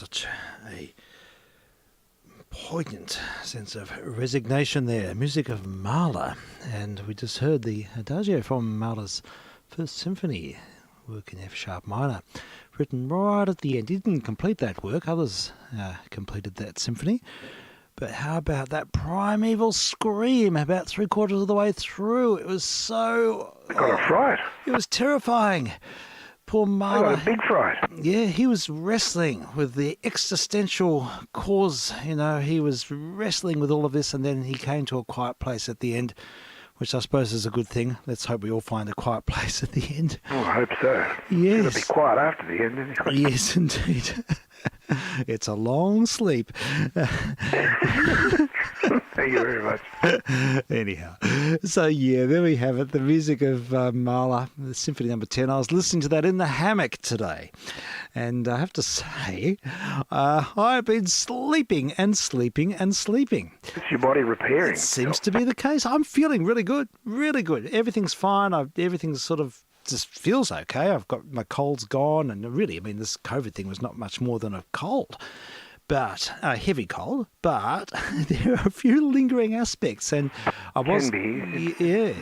such a poignant sense of resignation there. Music of Mahler, and we just heard the Adagio from Mahler's First Symphony, work in F sharp minor, written right at the end. He didn't complete that work, others completed that symphony. But how about that primeval scream about 3/4 of the way through? It was so... I got a fright. It was terrifying. Poor Mahler. I got a big fright. Yeah, he was wrestling with the existential cause. You know, he was wrestling with all of this, and then he came to a quiet place at the end, which I suppose is a good thing. Let's hope we all find a quiet place at the end. Oh, I hope so. Yes. It's going to be quiet after the end, isn't it? Yes, indeed. It's a long sleep. Thank you very much. Anyhow, so yeah, there we have it. The music of Mahler, the Symphony Number 10. I was listening to that in the hammock today, and I have to say, I've been sleeping and sleeping and sleeping. It's your body repairing. It seems to be the case. I'm feeling really good, really good. Everything's fine. Everything's sort of just feels okay. I've got my cold's gone, and really, I mean, this COVID thing was not much more than a cold. But a heavy cold, but there are a few lingering aspects, and I was Can be. yeah.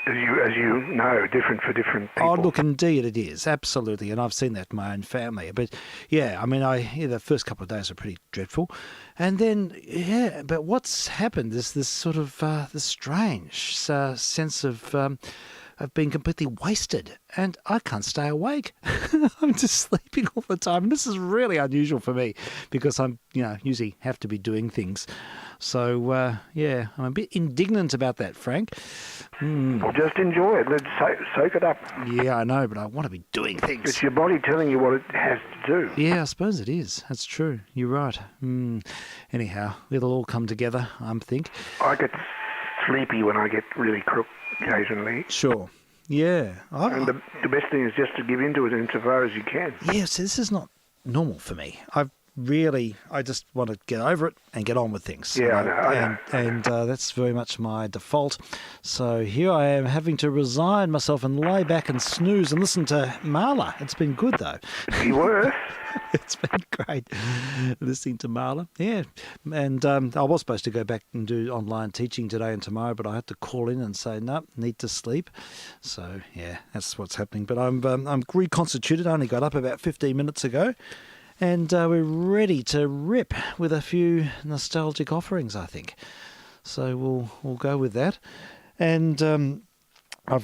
As you know, different for different people. Oh, look, indeed it is, absolutely, and I've seen that in my own family. But yeah, I mean, the first couple of days are pretty dreadful, and then but what's happened is this sort of this strange sense of. I've been completely wasted, and I can't stay awake. I'm just sleeping all the time. And this is really unusual for me because I'm, usually have to be doing things. So, I'm a bit indignant about that, Frank. Well, just enjoy it. Let's soak it up. Yeah, I know, but I want to be doing things. It's your body telling you what it has to do. Yeah, I suppose it is. That's true. You're right. Anyhow, it'll all come together, I think. I get sleepy when I get really crook occasionally. Sure. Yeah. And the best thing is just to give into it insofar as you can. Yeah, so this is not normal for me. I just want to get over it and get on with things. Yeah, I know. And that's very much my default. So here I am having to resign myself and lay back and snooze and listen to Mahler. It's been good, though. It'd be worse. It's been great listening to Mahler. Yeah. And I was supposed to go back and do online teaching today and tomorrow, but I had to call in and say, no, need to sleep. So, yeah, that's what's happening. But I'm reconstituted. I only got up about 15 minutes ago. And we're ready to rip with a few nostalgic offerings, I think. So we'll go with that. And I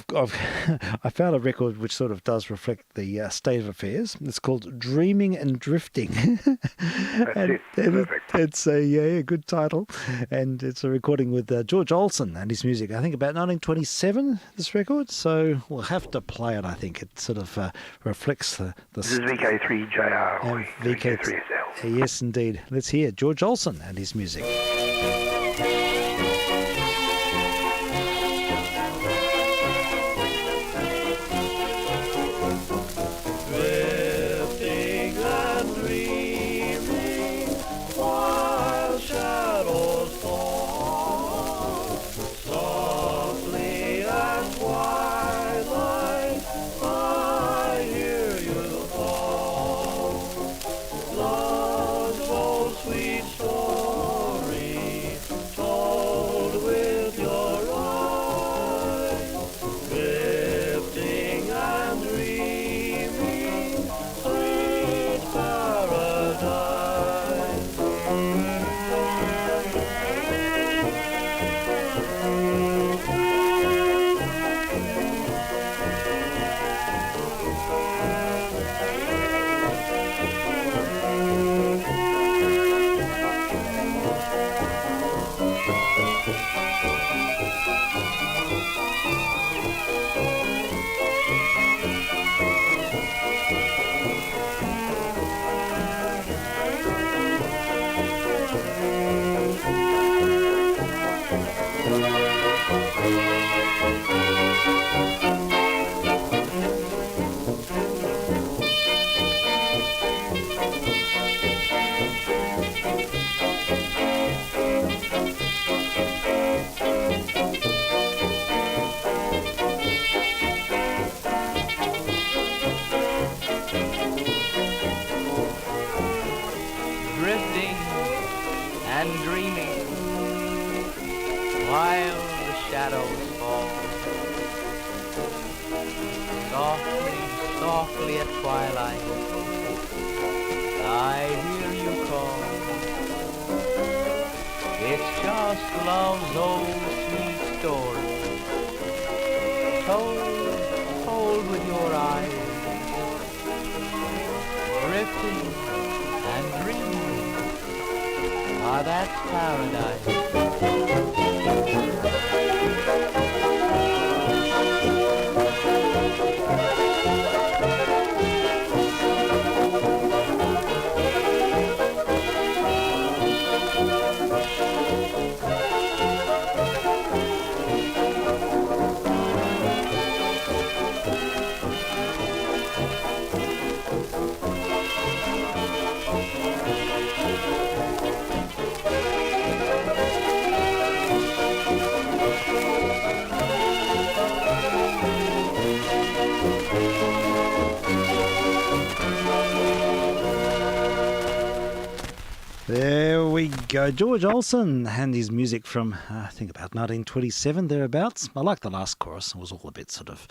found a record which sort of does reflect the state of affairs. It's called Dreaming and Drifting. That's perfect. It's a good title, and it's a recording with George Olsen and his music. I think about 1927. This record, so we'll have to play it. I think it sort of reflects the. This is vk3jr or vk3sl. Yes, indeed. Let's hear George Olsen and his music. Sweet story and dreaming while the shadows fall. Softly, softly at twilight, I hear you call. It's just love's old sweet story, told with your eyes, drifting and dreaming. Ah, that's paradise. There we go. George Olsen and his music from, I think, about 1927, thereabouts. I like the last chorus. It was all a bit sort of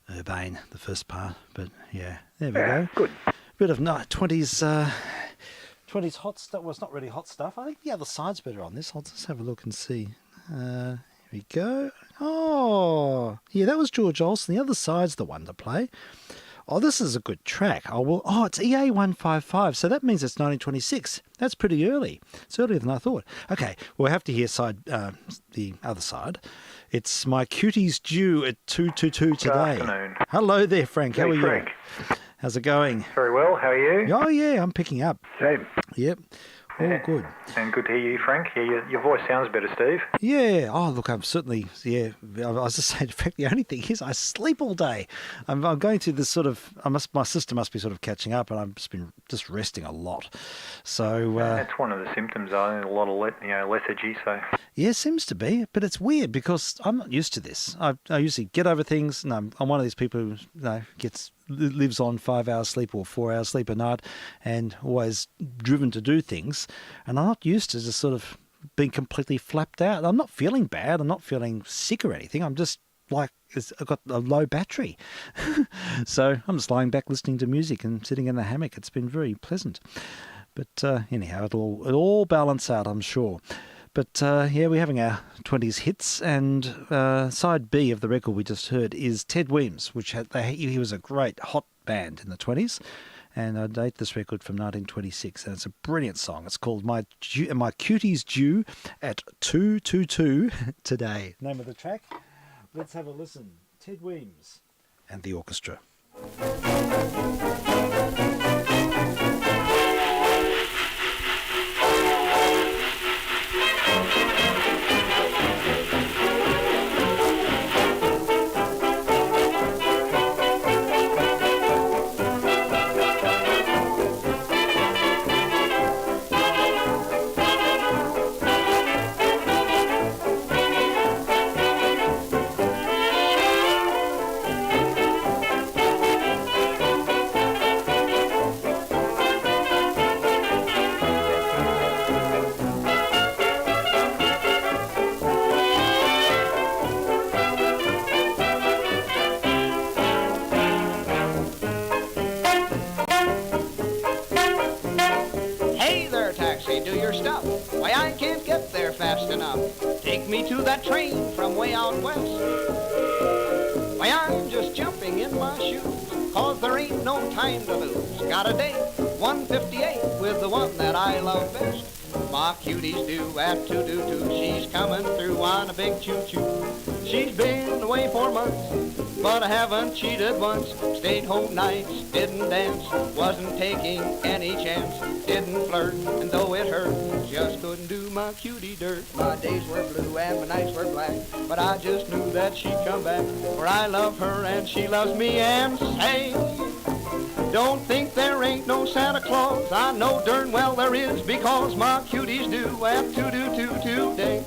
urbane, the first part. But, yeah, there we go. Good. Bit of 20s 20s hot stuff. Well, it's not really hot stuff. I think the other side's better on this. I'll just have a look and see. Here we go. Oh, yeah, that was George Olsen. The other side's the one to play. Oh, this is a good track. It's EA 155, so that means it's 1926. That's pretty early. It's earlier than I thought. Okay, we'll have to hear the other side. It's My Cutie's Due at 222 today. Good afternoon. Hello there, Frank. How are Frank. you? How's it going? Very well. How are you? Oh, yeah, I'm picking up. Same. Yep. All good. And good to hear you, Frank. Yeah, your voice sounds better, Steve. Yeah. Oh, look, I'm certainly, I was just saying, in fact, the only thing is I sleep all day. I'm going through this sort of, my sister must be sort of catching up, and I've just been resting a lot. So that's one of the symptoms, a lot of lethargy. So yeah, seems to be, but it's weird because I'm not used to this. I usually get over things, and I'm one of these people who lives on 5 hours sleep or 4 hours sleep a night, and always driven to do things. And I'm not used to just sort of being completely flapped out. I'm not feeling bad. I'm not feeling sick or anything. I'm just like I've got a low battery. So I'm just lying back listening to music and sitting in the hammock. It's been very pleasant. But anyhow, it'll all balance out, I'm sure. But we're having our 20s hits, and side B of the record we just heard is Ted Weems, which he was a great hot band in the 20s, and I date this record from 1926, and it's a brilliant song. It's called My Cutie's Due at 222 today. Name of the track? Let's have a listen. Ted Weems and the orchestra. Fast enough. Take me to that train from way out west. Why, I'm just jumping in my shoes, 'cause there ain't no time to lose. Got a date, 1:58, with the one that I love best. My cutie's due at 222. She's coming through on a big choo-choo. She's been away for months, but I haven't cheated once. Stayed home nights, didn't dance, wasn't taking any chance. Didn't flirt, and though it hurt, just couldn't do my cutie dirt. My days were blue and my nights were black, but I just knew that she'd come back. For I love her and she loves me, and say, don't think there ain't no Santa Claus. I know darn well there is, because my cutie's due at 222 today.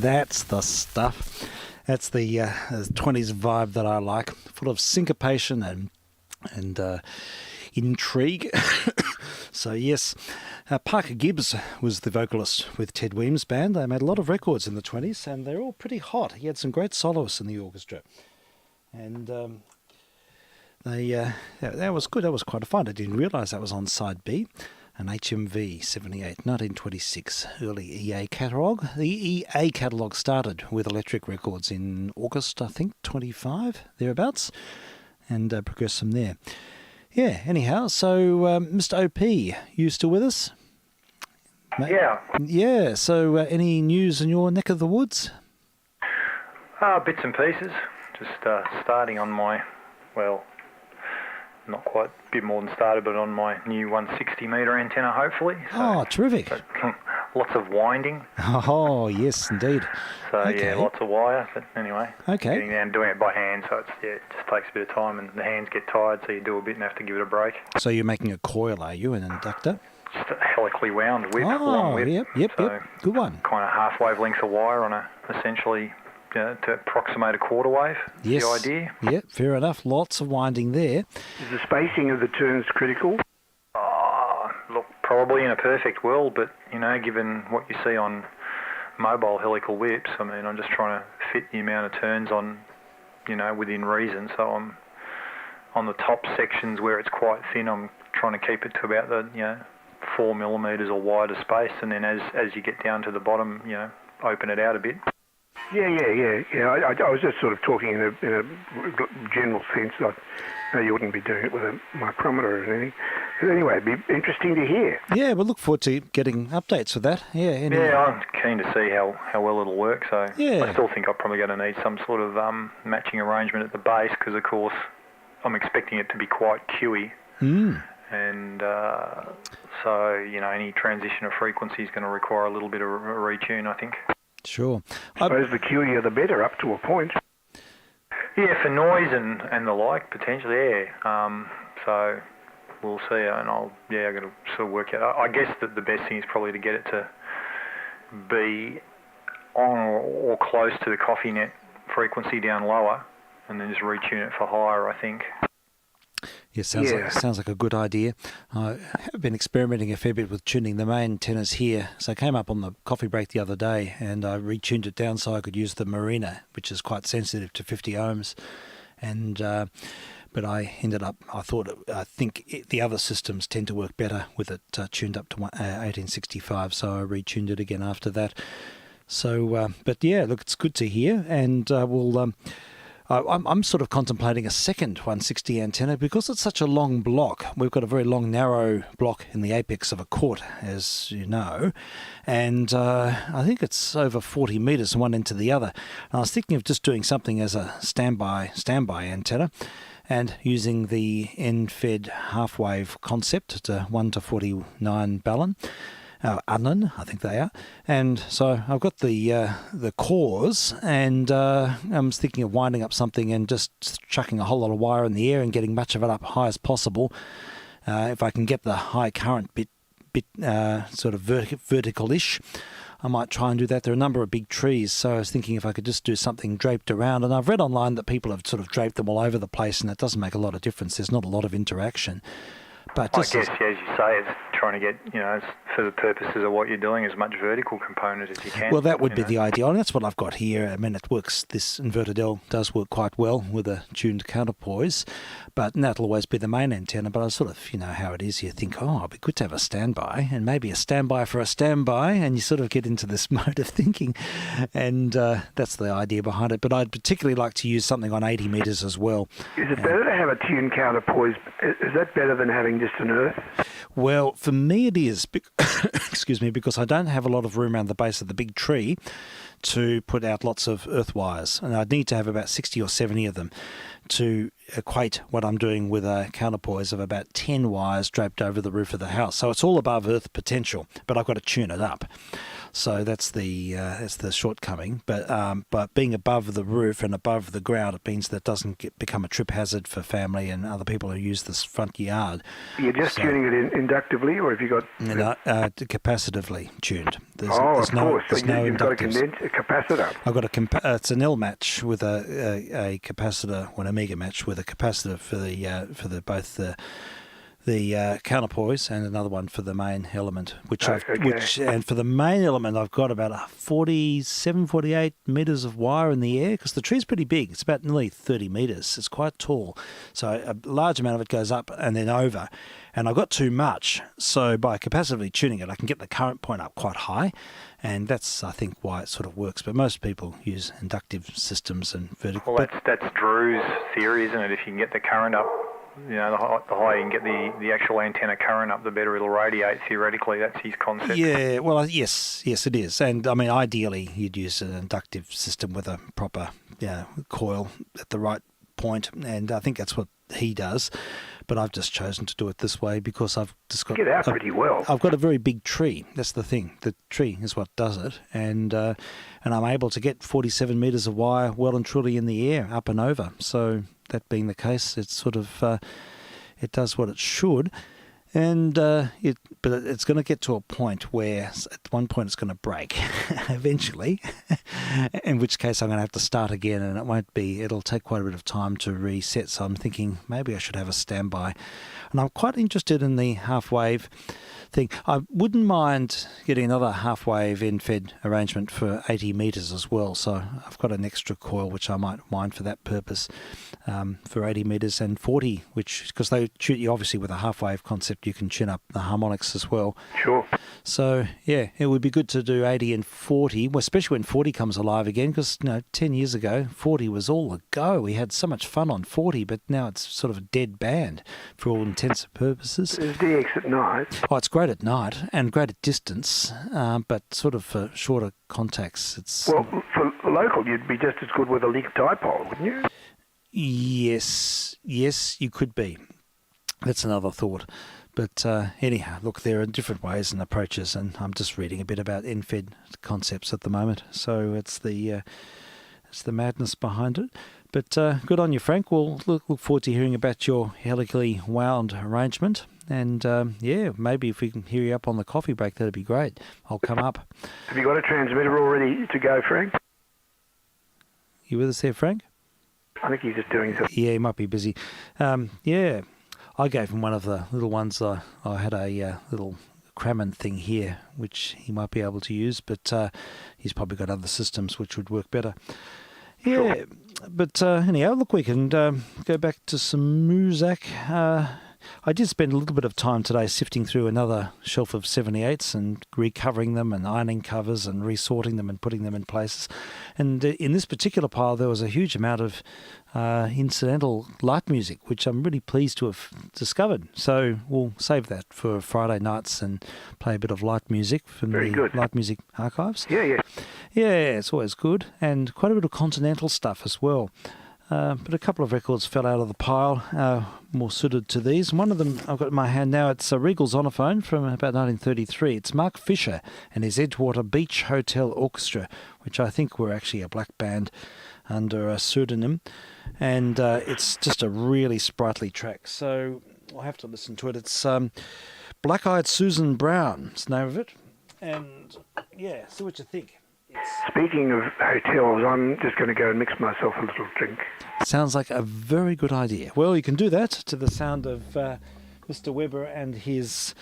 That's the stuff. That's the 20s vibe that I like, full of syncopation and intrigue. So yes, Parker Gibbs was the vocalist with Ted Weems' band. They made a lot of records in the 20s, and they're all pretty hot. He had some great soloists in the orchestra, and that was good. That was quite a fun. I didn't realise that was on side B. An HMV 78, 1926, early EA catalogue. The EA catalogue started with Electric Records in August, I think, 25, thereabouts, and progressed from there. Yeah, anyhow, so Mr. OP, you still with us? Yeah. Yeah, so any news in your neck of the woods? Bits and pieces. Just starting on my, well, not quite a bit more than started, but on my new 160 metre antenna, hopefully. So, terrific. Lots of winding. Oh, yes, indeed. So, okay. yeah, lots of wire. But anyway, okay. Getting down and doing it by hand, so it just takes a bit of time, and the hands get tired, so you do a bit and have to give it a break. So you're making a coil, are you, an inductor? Just a helically wound whip, long whip. Yep. Good one. Kind of half wavelength of wire on essentially to approximate a quarter wave. Yes. The idea. Yep, fair enough. Lots of winding there. Is the spacing of the turns critical? Look, probably in a perfect world, but, given what you see on mobile helical whips, I mean, I'm just trying to fit the amount of turns on, within reason. So I'm on the top sections where it's quite thin, I'm trying to keep it to about the, 4 millimetres or wider space, and then as you get down to the bottom, open it out a bit. Yeah. I was just sort of talking in a general sense. I know you wouldn't be doing it with a micrometer or anything. But anyway, it'd be interesting to hear. Yeah, we'll look forward to getting updates for that. Yeah, anyway. Yeah, I'm keen to see how well it'll work. So yeah. I still think I'm probably going to need some sort of matching arrangement at the base, because, of course, I'm expecting it to be quite QE. And so, any transition of frequency is going to require a little bit of a retune, I think. Sure. I suppose the QEer the better, up to a point. Yeah, for noise and the like, potentially, yeah. So we'll see, and I'm going to sort of work out. I guess that the best thing is probably to get it to be on or close to the coffee net frequency down lower, and then just retune it for higher, I think. Yeah, sounds like a good idea. I have been experimenting a fair bit with tuning the main antennas here. So I came up on the coffee break the other day, and I retuned it down so I could use the Marina, which is quite sensitive to 50 ohms. And but I think the other systems tend to work better with it tuned up to 1865. So I retuned it again after that. So, but yeah, look, it's good to hear, and we'll. I'm sort of contemplating a second 160 antenna because it's such a long block. We've got a very long, narrow block in the apex of a court, as you know, and I think it's over 40 metres from one end to the other. And I was thinking of just doing something as a standby antenna and using the end-fed half-wave concept at 1 to 49 Balun. Unknown, I think they are, and so I've got the cores, and I'm thinking of winding up something and just chucking a whole lot of wire in the air and getting much of it up high as possible. If I can get the high current bit sort of vertical-ish, I might try and do that. There are a number of big trees, so I was thinking if I could just do something draped around, and I've read online that people have sort of draped them all over the place, and it doesn't make a lot of difference. There's not a lot of interaction. But I guess, as you say, it's trying to get, for the purposes of what you're doing, as much vertical component as you can. Well, that would be the ideal, and that's what I've got here. I mean, it works. This inverted L does work quite well with a tuned counterpoise, but that'll always be the main antenna. But I sort of, how it is. You think, it'd be good to have a standby, and maybe a standby for a standby, and you sort of get into this mode of thinking, and that's the idea behind it. But I'd particularly like to use something on 80 metres as well. Is it better to have a tuned counterpoise? Is that better than having just an earth? Well, for me it is, excuse me, because I don't have a lot of room around the base of the big tree to put out lots of earth wires, and I'd need to have about 60 or 70 of them to equate what I'm doing with a counterpoise of about 10 wires draped over the roof of the house. So it's all above earth potential, but I've got to tune it up. So that's the shortcoming. But being above the roof and above the ground, it means that it doesn't become a trip hazard for family and other people who use this front yard. You're just tuning it inductively, or have you got... Capacitively tuned. Of course. There's So you've got a inductives. capacitor. I've got it's an L match with a capacitor, or an Omega match with a capacitor for both the counterpoise and another one for the main element, and for the main element I've got about 48 metres of wire in the air, because the tree's pretty big. It's about nearly 30 metres. It's quite tall. So a large amount of it goes up and then over. And I've got too much, so by capacitively tuning it, I can get the current point up quite high, and that's, I think, why it sort of works. But most people use inductive systems and vertical. Well, that's Drew's theory, isn't it? If you can get the current up, the higher you can get the actual antenna current up, the better it'll radiate. Theoretically, that's his concept. Yeah, well, yes, it is. And I mean, ideally, you'd use an inductive system with a proper coil at the right point, and I think that's what he does. But I've just chosen to do it this way because I've just got... Get out pretty well. I've got a very big tree. That's the thing. The tree is what does it. And I'm able to get 47 metres of wire well and truly in the air, up and over. So that being the case, it's sort of... it does what it should. And but it's going to get to a point where at one point it's going to break eventually, in which case I'm going to have to start again, and it'll take quite a bit of time to reset. So I'm thinking maybe I should have a standby. And I'm quite interested in the half-wave thing. I wouldn't mind getting another half-wave end-fed arrangement for 80 metres as well. So I've got an extra coil which I might mind for that purpose, for 80 metres and 40, because they shoot you obviously with a half-wave concept, you can tune up the harmonics as well. Sure. So, yeah, it would be good to do 80 and 40, especially when 40 comes alive again, because 10 years ago, 40 was all a go. We had so much fun on 40, but now it's sort of a dead band for all intents and purposes. There's DX at night. Oh, it's great at night and great at distance, but sort of for shorter contacts. Well, for local, you'd be just as good with a link dipole, wouldn't you? Yes, you could be. That's another thought. But anyhow, look, there are different ways and approaches, and I'm just reading a bit about end-fed concepts at the moment. So it's the madness behind it. But good on you, Frank. We'll look forward to hearing about your helically wound arrangement. And maybe if we can hear you up on the coffee break, that'd be great. I'll come up. Have you got a transmitter all ready to go, Frank? You with us there, Frank? I think he's just doing something. Yeah, he might be busy. I gave him one of the little ones. I had a little Crammon thing here, which he might be able to use, but he's probably got other systems which would work better. Yeah, sure. But anyhow, look, we can go back to some music. I did spend a little bit of time today sifting through another shelf of 78s and recovering them and ironing covers and resorting them and putting them in places. And in this particular pile, there was a huge amount of incidental light music, which I'm really pleased to have discovered. So we'll save that for Friday nights and play a bit of light music from the Light Music Archives. Yeah. Yeah, it's always good. And quite a bit of continental stuff as well. But a couple of records fell out of the pile, more suited to these. One of them I've got in my hand now. It's a Regal Zonophone from about 1933. It's Mark Fisher and his Edgewater Beach Hotel Orchestra, which I think were actually a black band under a pseudonym. And it's just a really sprightly track. So I'll have to listen to it. It's Black-Eyed Susan Brown is the name of it. And, yeah, see what you think. Speaking of hotels, I'm just going to go and mix myself a little drink. Sounds like a very good idea. Well, you can do that to the sound of Mr. Weber and his...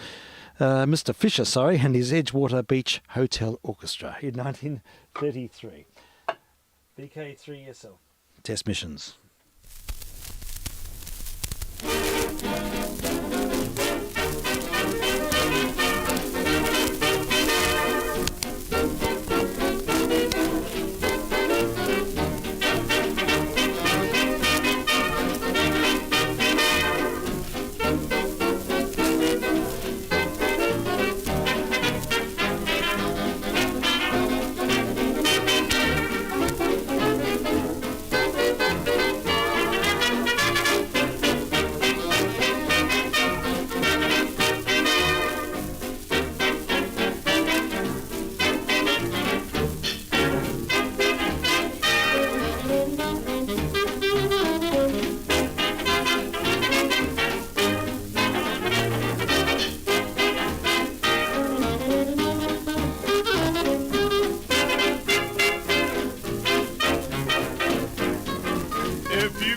Mr. Fisher, and his Edgewater Beach Hotel Orchestra in 1933. vk3sl. Test missions.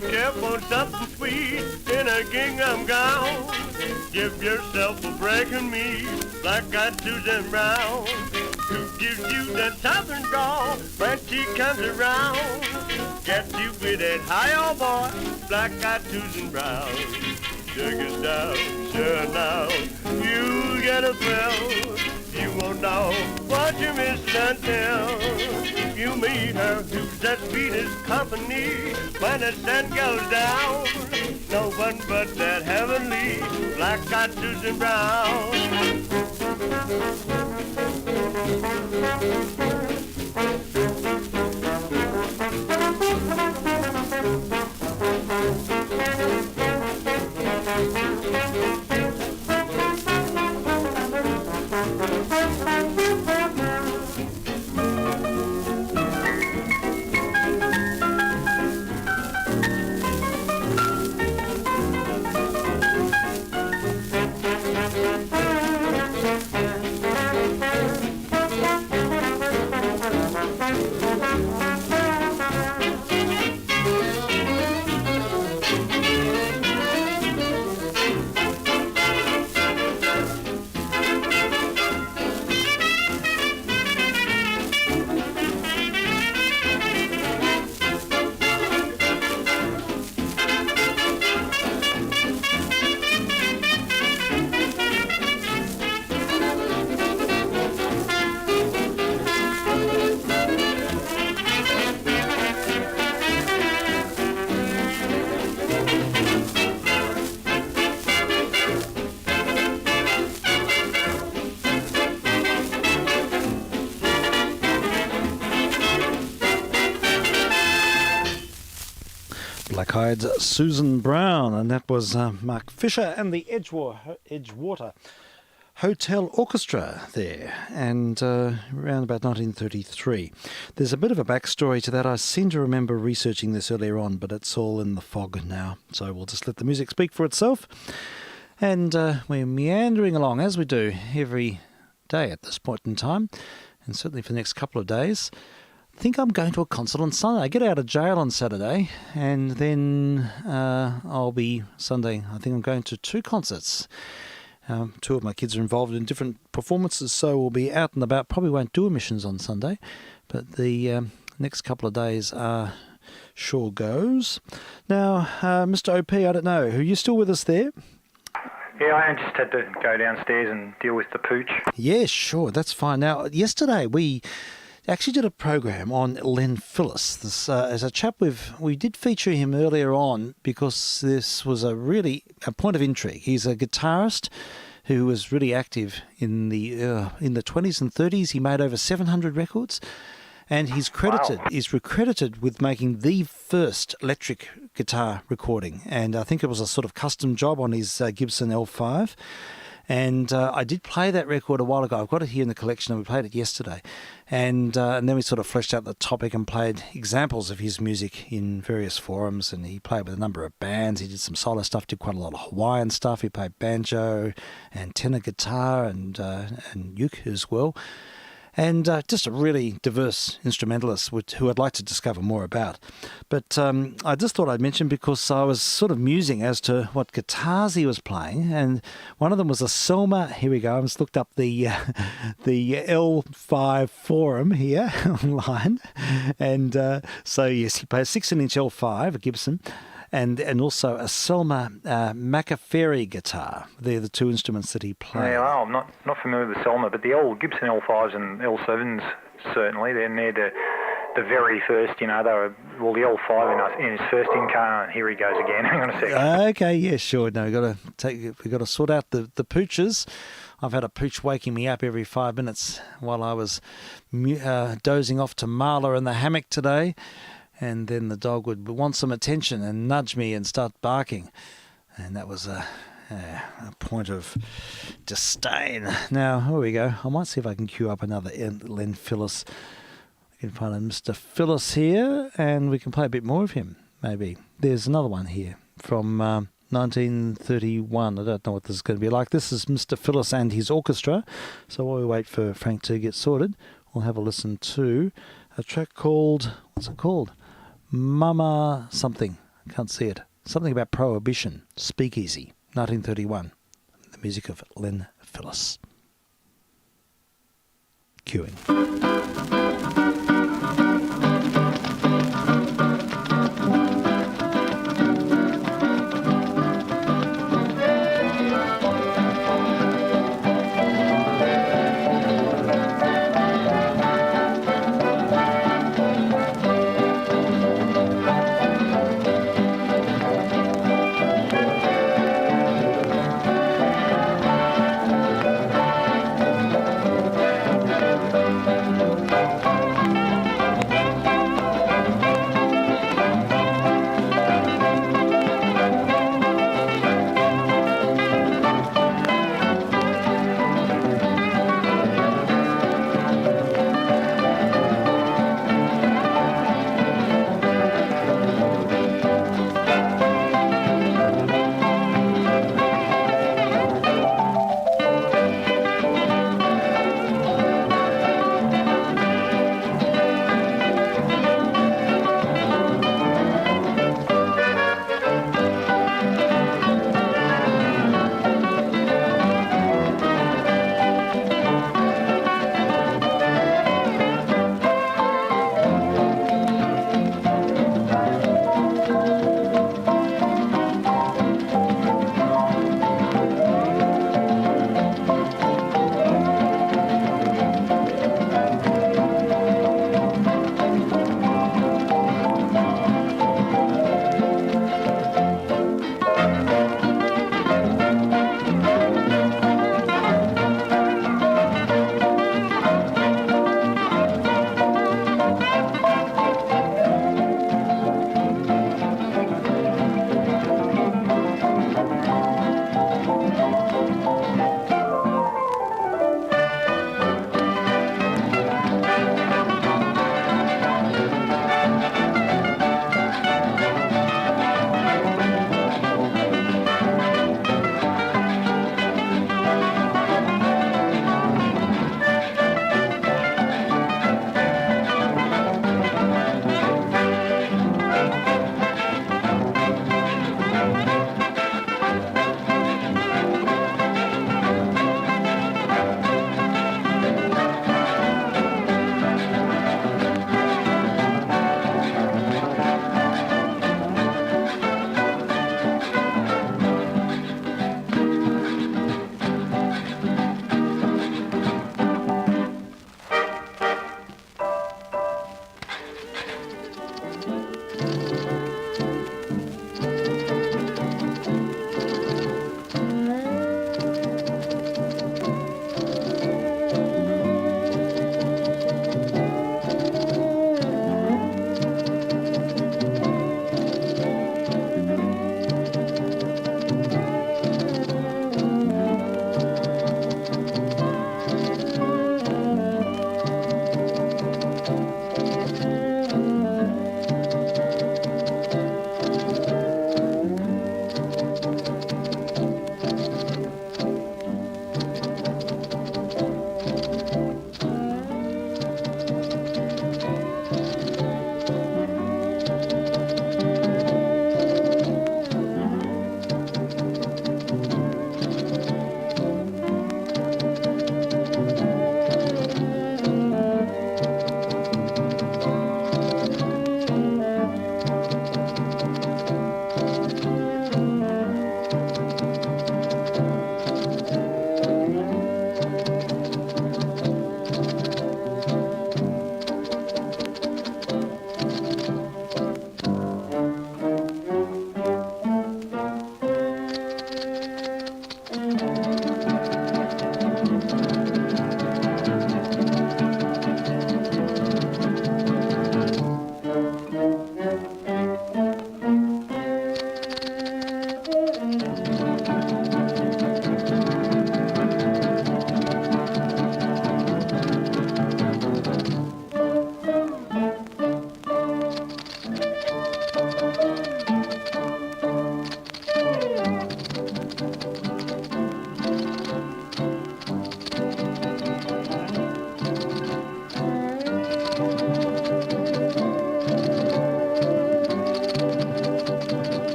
you care for something sweet in a gingham gown, give yourself a break and me, black-eyed Susan Brown. Who gives you that southern drawl when she comes around? Get you with that high old boy, black-eyed Susan Brown. Take it down, sure now, you get a thrill. You won't know what you missed until you meet her. Who's that sweetest company when the sun goes down? No one but that heavenly black-eyed Susan Brown. Black-eyed Susan Brown, and that was Mark Fisher and the Edgewater Hotel Orchestra there, and around about 1933. There's a bit of a backstory to that. I seem to remember researching this earlier on, but it's all in the fog now, so we'll just let the music speak for itself. And we're meandering along, as we do every day at this point in time, and certainly for the next couple of days. I think I'm going to a concert on Sunday. I get out of jail on Saturday, and then I'll be Sunday. I think I'm going to 2 concerts. 2 of my kids are involved in different performances, so we'll be out and about. Probably won't do emissions on Sunday, but the next couple of days are sure goes. Now, Mr. OP, I don't know, are you still with us there? Yeah, I just had to go downstairs and deal with the pooch. Yeah, sure, that's fine. Now, yesterday we actually did a program on Len Phillis. This as a chap we did feature him earlier on because this was a point of intrigue. He's a guitarist who was really active in the 20s and 30s. He made over 700 records, and he's credited with making the first electric guitar recording. And I think it was a sort of custom job on his Gibson L5. And I did play that record a while ago. I've got it here in the collection, and we played it yesterday. And then we sort of fleshed out the topic and played examples of his music in various forums. And he played with a number of bands. He did some solo stuff, did quite a lot of Hawaiian stuff. He played banjo and tenor guitar and uke as well. And just a really diverse instrumentalist who I'd like to discover more about. But I just thought I'd mention, because I was sort of musing as to what guitars he was playing, and one of them was a Selmer. Here we go. I just looked up the L5 forum here online, and so yes, he plays 16-inch L5, a Gibson, and also a Selmer Macaferry guitar. They're the 2 instruments that he played. Yeah, well, I'm not familiar with Selmer, but the old Gibson L5s and L7s, certainly, they're the very first, the L5 in his first incarnate. Here he goes again. Hang on a second. Okay, yeah, sure. No, we've got to sort out the pooches. I've had a pooch waking me up every 5 minutes while I was dozing off to Marla in the hammock today. And then the dog would want some attention and nudge me and start barking. And that was a point of disdain. Now, here we go. I might see if I can cue up another Len Phillis. We can find a Mr. Phillis here, and we can play a bit more of him, maybe. There's another one here from 1931. I don't know what this is going to be like. This is Mr. Phillis and his orchestra. So while we wait for Frank to get sorted, we'll have a listen to a track called, what's it called? Mama something. Can't see it. Something about prohibition. Speakeasy. 1931. The music of Len Phillis. Queuing.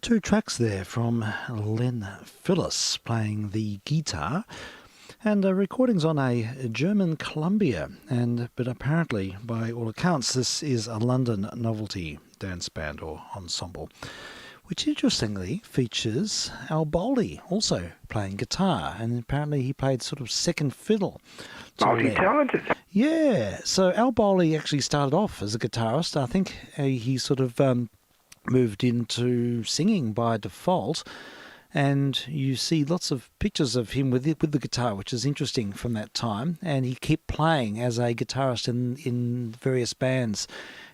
Two tracks there from Len Phillis playing the guitar, and recordings on a German Columbia, but apparently, by all accounts, this is a London novelty dance band or ensemble, which interestingly features Al Bowley also playing guitar, and apparently he played sort of second fiddle to Len. Multi-talented. Yeah, so Al Bowley actually started off as a guitarist. I think he sort of moved into singing by default, and you see lots of pictures of him with the guitar, which is interesting from that time, and he kept playing as a guitarist in various bands,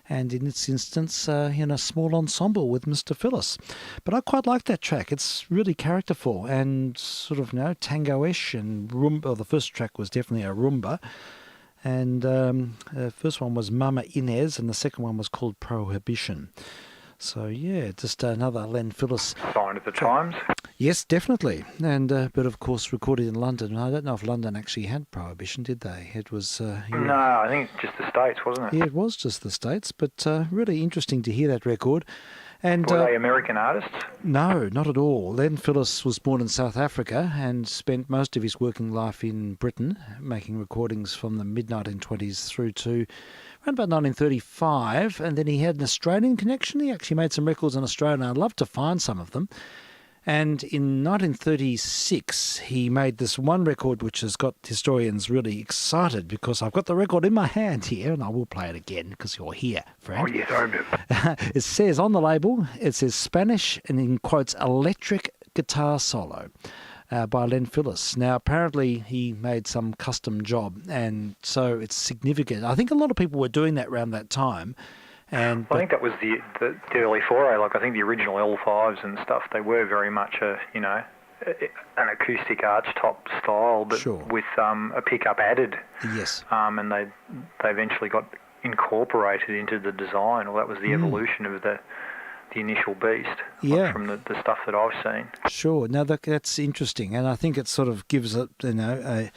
and in this instance in a small ensemble with Mr. Phillis. But I quite like that track. It's really characterful and sort of, tango-ish, and rumba. The first track was definitely a rumba, and the first one was Mama Inez, and the second one was called Prohibition. So, yeah, just another Len Phillis. Sign of the times. Yes, definitely. And but, of course, recorded in London. I don't know if London actually had Prohibition, did they? It was... No, I think just the States, wasn't it? Yeah, it was just the States, but really interesting to hear that record. And Were they American artists? No, not at all. Len Phillis was born in South Africa and spent most of his working life in Britain, making recordings from the mid-1920s through to around about 1935, and then he had an Australian connection. He actually made some records in Australia, and I'd love to find some of them. And in 1936, he made this one record which has got historians really excited, because I've got the record in my hand here, and I will play it again because you're here, Frank. Oh, yes, I remember. It says on the label, it says Spanish, and in quotes, electric guitar solo. By Len Phillis. Now, apparently he made some custom job, and so it's significant. I think a lot of people were doing that around that time. And I think that was the early foray. Like, I think the original L5s and stuff, they were very much an acoustic archtop style, but sure, with a pickup added. Yes. And they eventually got incorporated into the design, or that was the evolution of the initial beast, yeah, from the stuff that I've seen. Sure. Now that's interesting, and I think it sort of gives it, a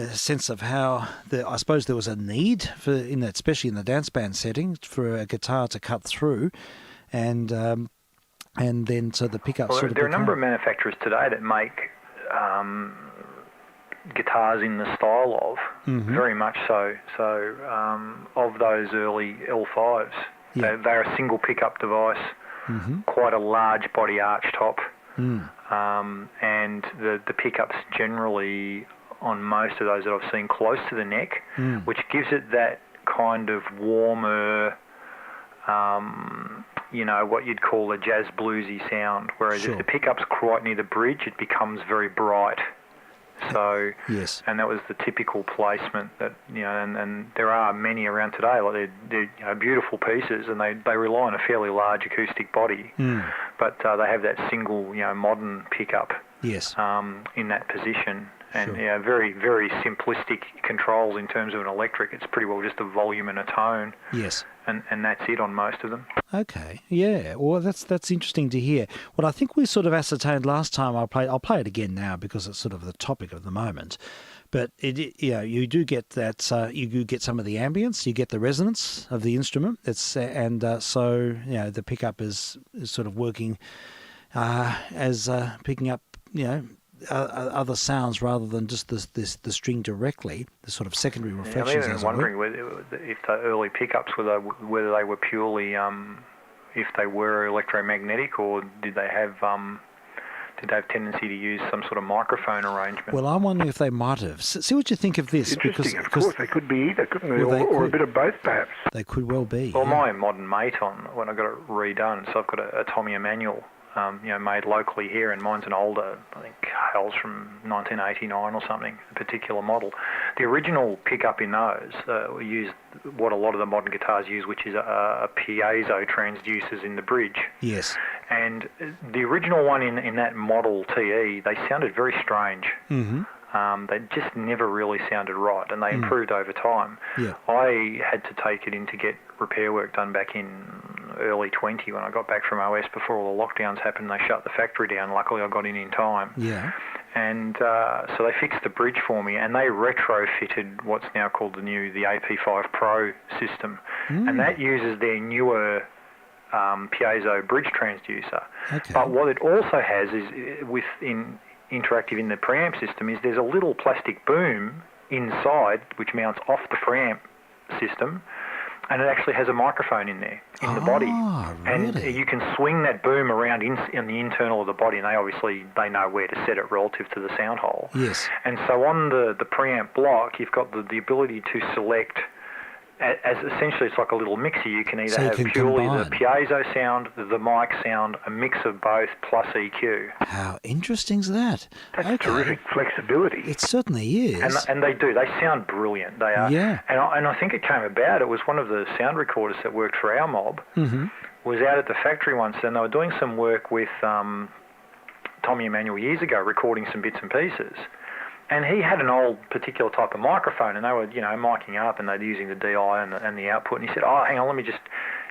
sense of how I suppose there was a need for, especially in the dance band setting, for a guitar to cut through, and then so the pickup. Well, sort of there are a number of manufacturers today that make guitars in the style of, very much so. So of those early L5s, they're a single pickup device. Quite a large body arch top, and the pickups generally on most of those that I've seen close to the neck, which gives it that kind of warmer, what you'd call a jazz bluesy sound, whereas if the pickup's quite near the bridge, it becomes very bright. So, yes, and that was the typical placement that, and there are many around today. Like they're beautiful pieces, and they rely on a fairly large acoustic body, but they have that single, modern pickup, yes, in that position. And sure, very, very simplistic controls in terms of an electric. It's pretty well just a volume and a tone. Yes. And that's it on most of them. Okay, yeah. Well, that's interesting to hear. What I think we sort of ascertained last time I'll play it again now because it's sort of the topic of the moment. But you do get that. You do get some of the ambience. You get the resonance of the instrument. So the pickup is sort of working as picking up other sounds rather than just the string directly, the sort of secondary reflections. I'm even wondering if the early pickups whether they were purely if they were electromagnetic, or did they have tendency to use some sort of microphone arrangement? Well, I'm wondering if they might have. See what you think of this. Interesting, of course, they could be either, couldn't they? Or a bit of both, perhaps. They could well be. Well, my modern mate when I got it redone, so I've got a Tommy Emmanuel, made locally here, and mine's an older, I think Hale's from 1989 or something, a particular model. The original pickup in those used what a lot of the modern guitars use, which is a piezo transducers in the bridge. Yes. And the original one in that model TE, they sounded very strange. They just never really sounded right, and they improved over time. Yeah. I had to take it in to get repair work done back in early 20 when I got back from OS before all the lockdowns happened. They shut the factory down. Luckily, I got in time. Yeah. And so they fixed the bridge for me, and they retrofitted what's now called the AP5 Pro system, and that uses their newer piezo bridge transducer. Okay. But what it also has is, interactive in the preamp system, is there's a little plastic boom inside which mounts off the preamp system, and it actually has a microphone in there, in the body. Really? And you can swing that boom around in the internal of the body, and they know where to set it relative to the sound hole. Yes. And so on the preamp block, you've got the ability to select, as essentially it's like a little mixer. You can either So you have can purely combine. the piezo sound, the mic sound, a mix of both, plus EQ. How interesting is that? That's terrific flexibility. It certainly is. And they do. They sound brilliant. They are. Yeah. And I think it came about. It was one of the sound recorders that worked for our mob. Mm-hmm. Was out at the factory once, and they were doing some work with Tommy Emmanuel years ago, recording some bits and pieces. And he had an old particular type of microphone, and they were, miking up, and they were using the DI and the output. And he said, "Oh, hang on, let me just,"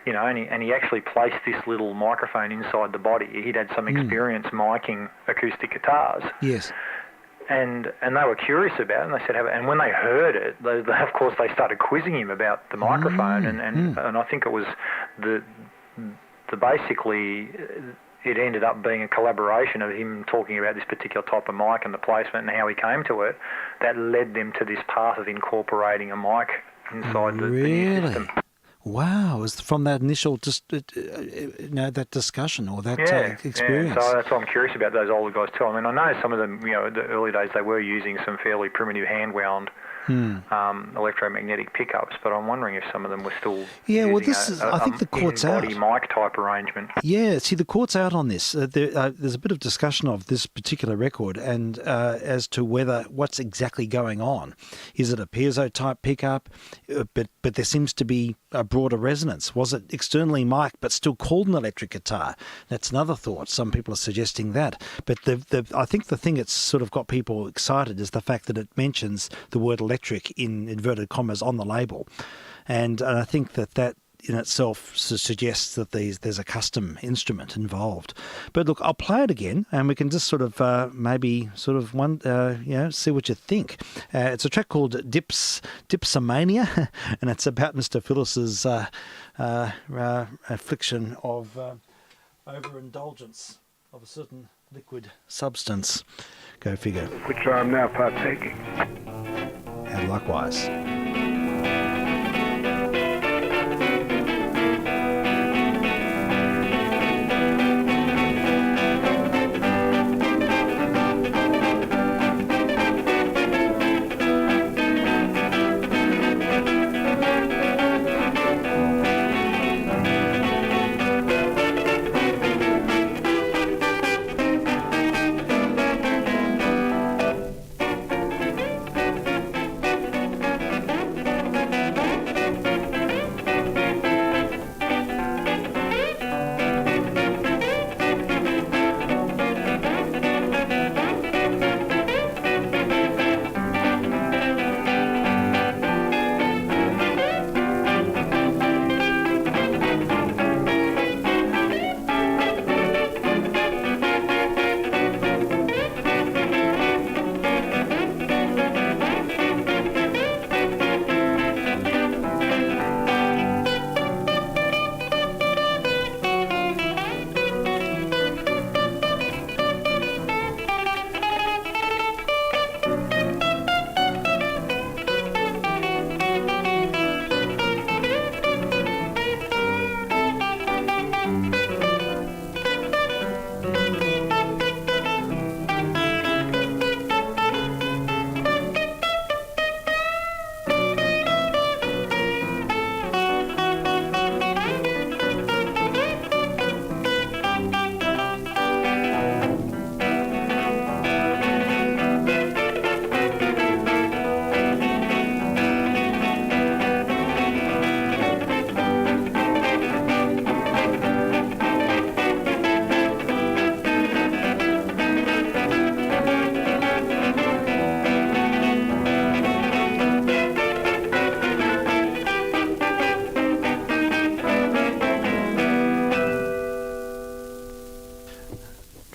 and he actually placed this little microphone inside the body. He'd had some experience miking acoustic guitars. Yes. And they were curious about it, and they said, and when they heard it, of course, they started quizzing him about the microphone, and I think it was the basically. It ended up being a collaboration of him talking about this particular type of mic and the placement and how he came to it that led them to this path of incorporating a mic inside the new system. Wow, it was from that initial that discussion or that experience. Yeah, so that's why I'm curious about those older guys too. I mean, I know some of them, the early days they were using some fairly primitive hand-wound electromagnetic pickups, but I'm wondering if some of them were still using I think the court's out. in-body mic type arrangement. Yeah, see, the court's out on this. There's a bit of discussion of this particular record and as to what's exactly going on. Is it a piezo type pickup? But there seems to be a broader resonance. Was it externally mic'd but still called an electric guitar? That's another thought. Some people are suggesting that. But I think the thing that's sort of got people excited is the fact that it mentions the word electric in inverted commas on the label. And I think that in itself suggests that there's a custom instrument involved. But look, I'll play it again, and we can just sort of see what you think. It's a track called Dipsomania, and it's about Mr. Phyllis's affliction of overindulgence of a certain liquid substance. Go figure. Which I'm now partaking. And likewise.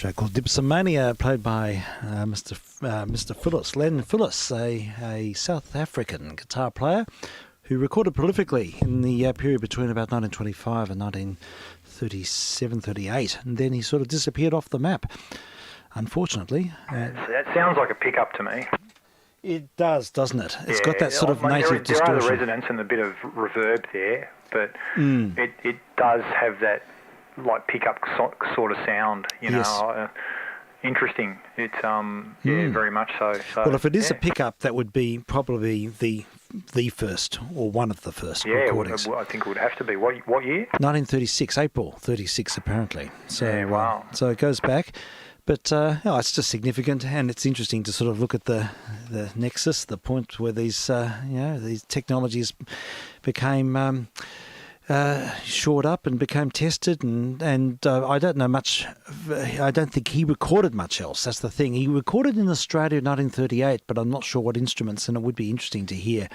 Track called Dipsomania, played by Mr. Phyllis, Len Phyllis, a South African guitar player who recorded prolifically in the period between about 1925 and 1935. 37, 38, and then he sort of disappeared off the map, unfortunately. That sounds like a pickup to me. It does, doesn't it? It's got that sort of native there are the distortion. resonance and a bit of reverb there, but it does have that like pickup sort of sound, you know. Yes. Interesting. It's very much so. Well, if it is a pickup, that would be probably the first or one of the first recordings. I think it would have to be. What year? 1936, April 36, apparently. So, Yeah, wow. So it goes back. But it's just significant, and it's interesting to sort of look at the nexus, the point where these these technologies became shored up and became tested, and I don't know much. I don't think he recorded much else. That's the thing. He recorded in Australia in 1938, but I'm not sure what instruments, and it would be interesting to hear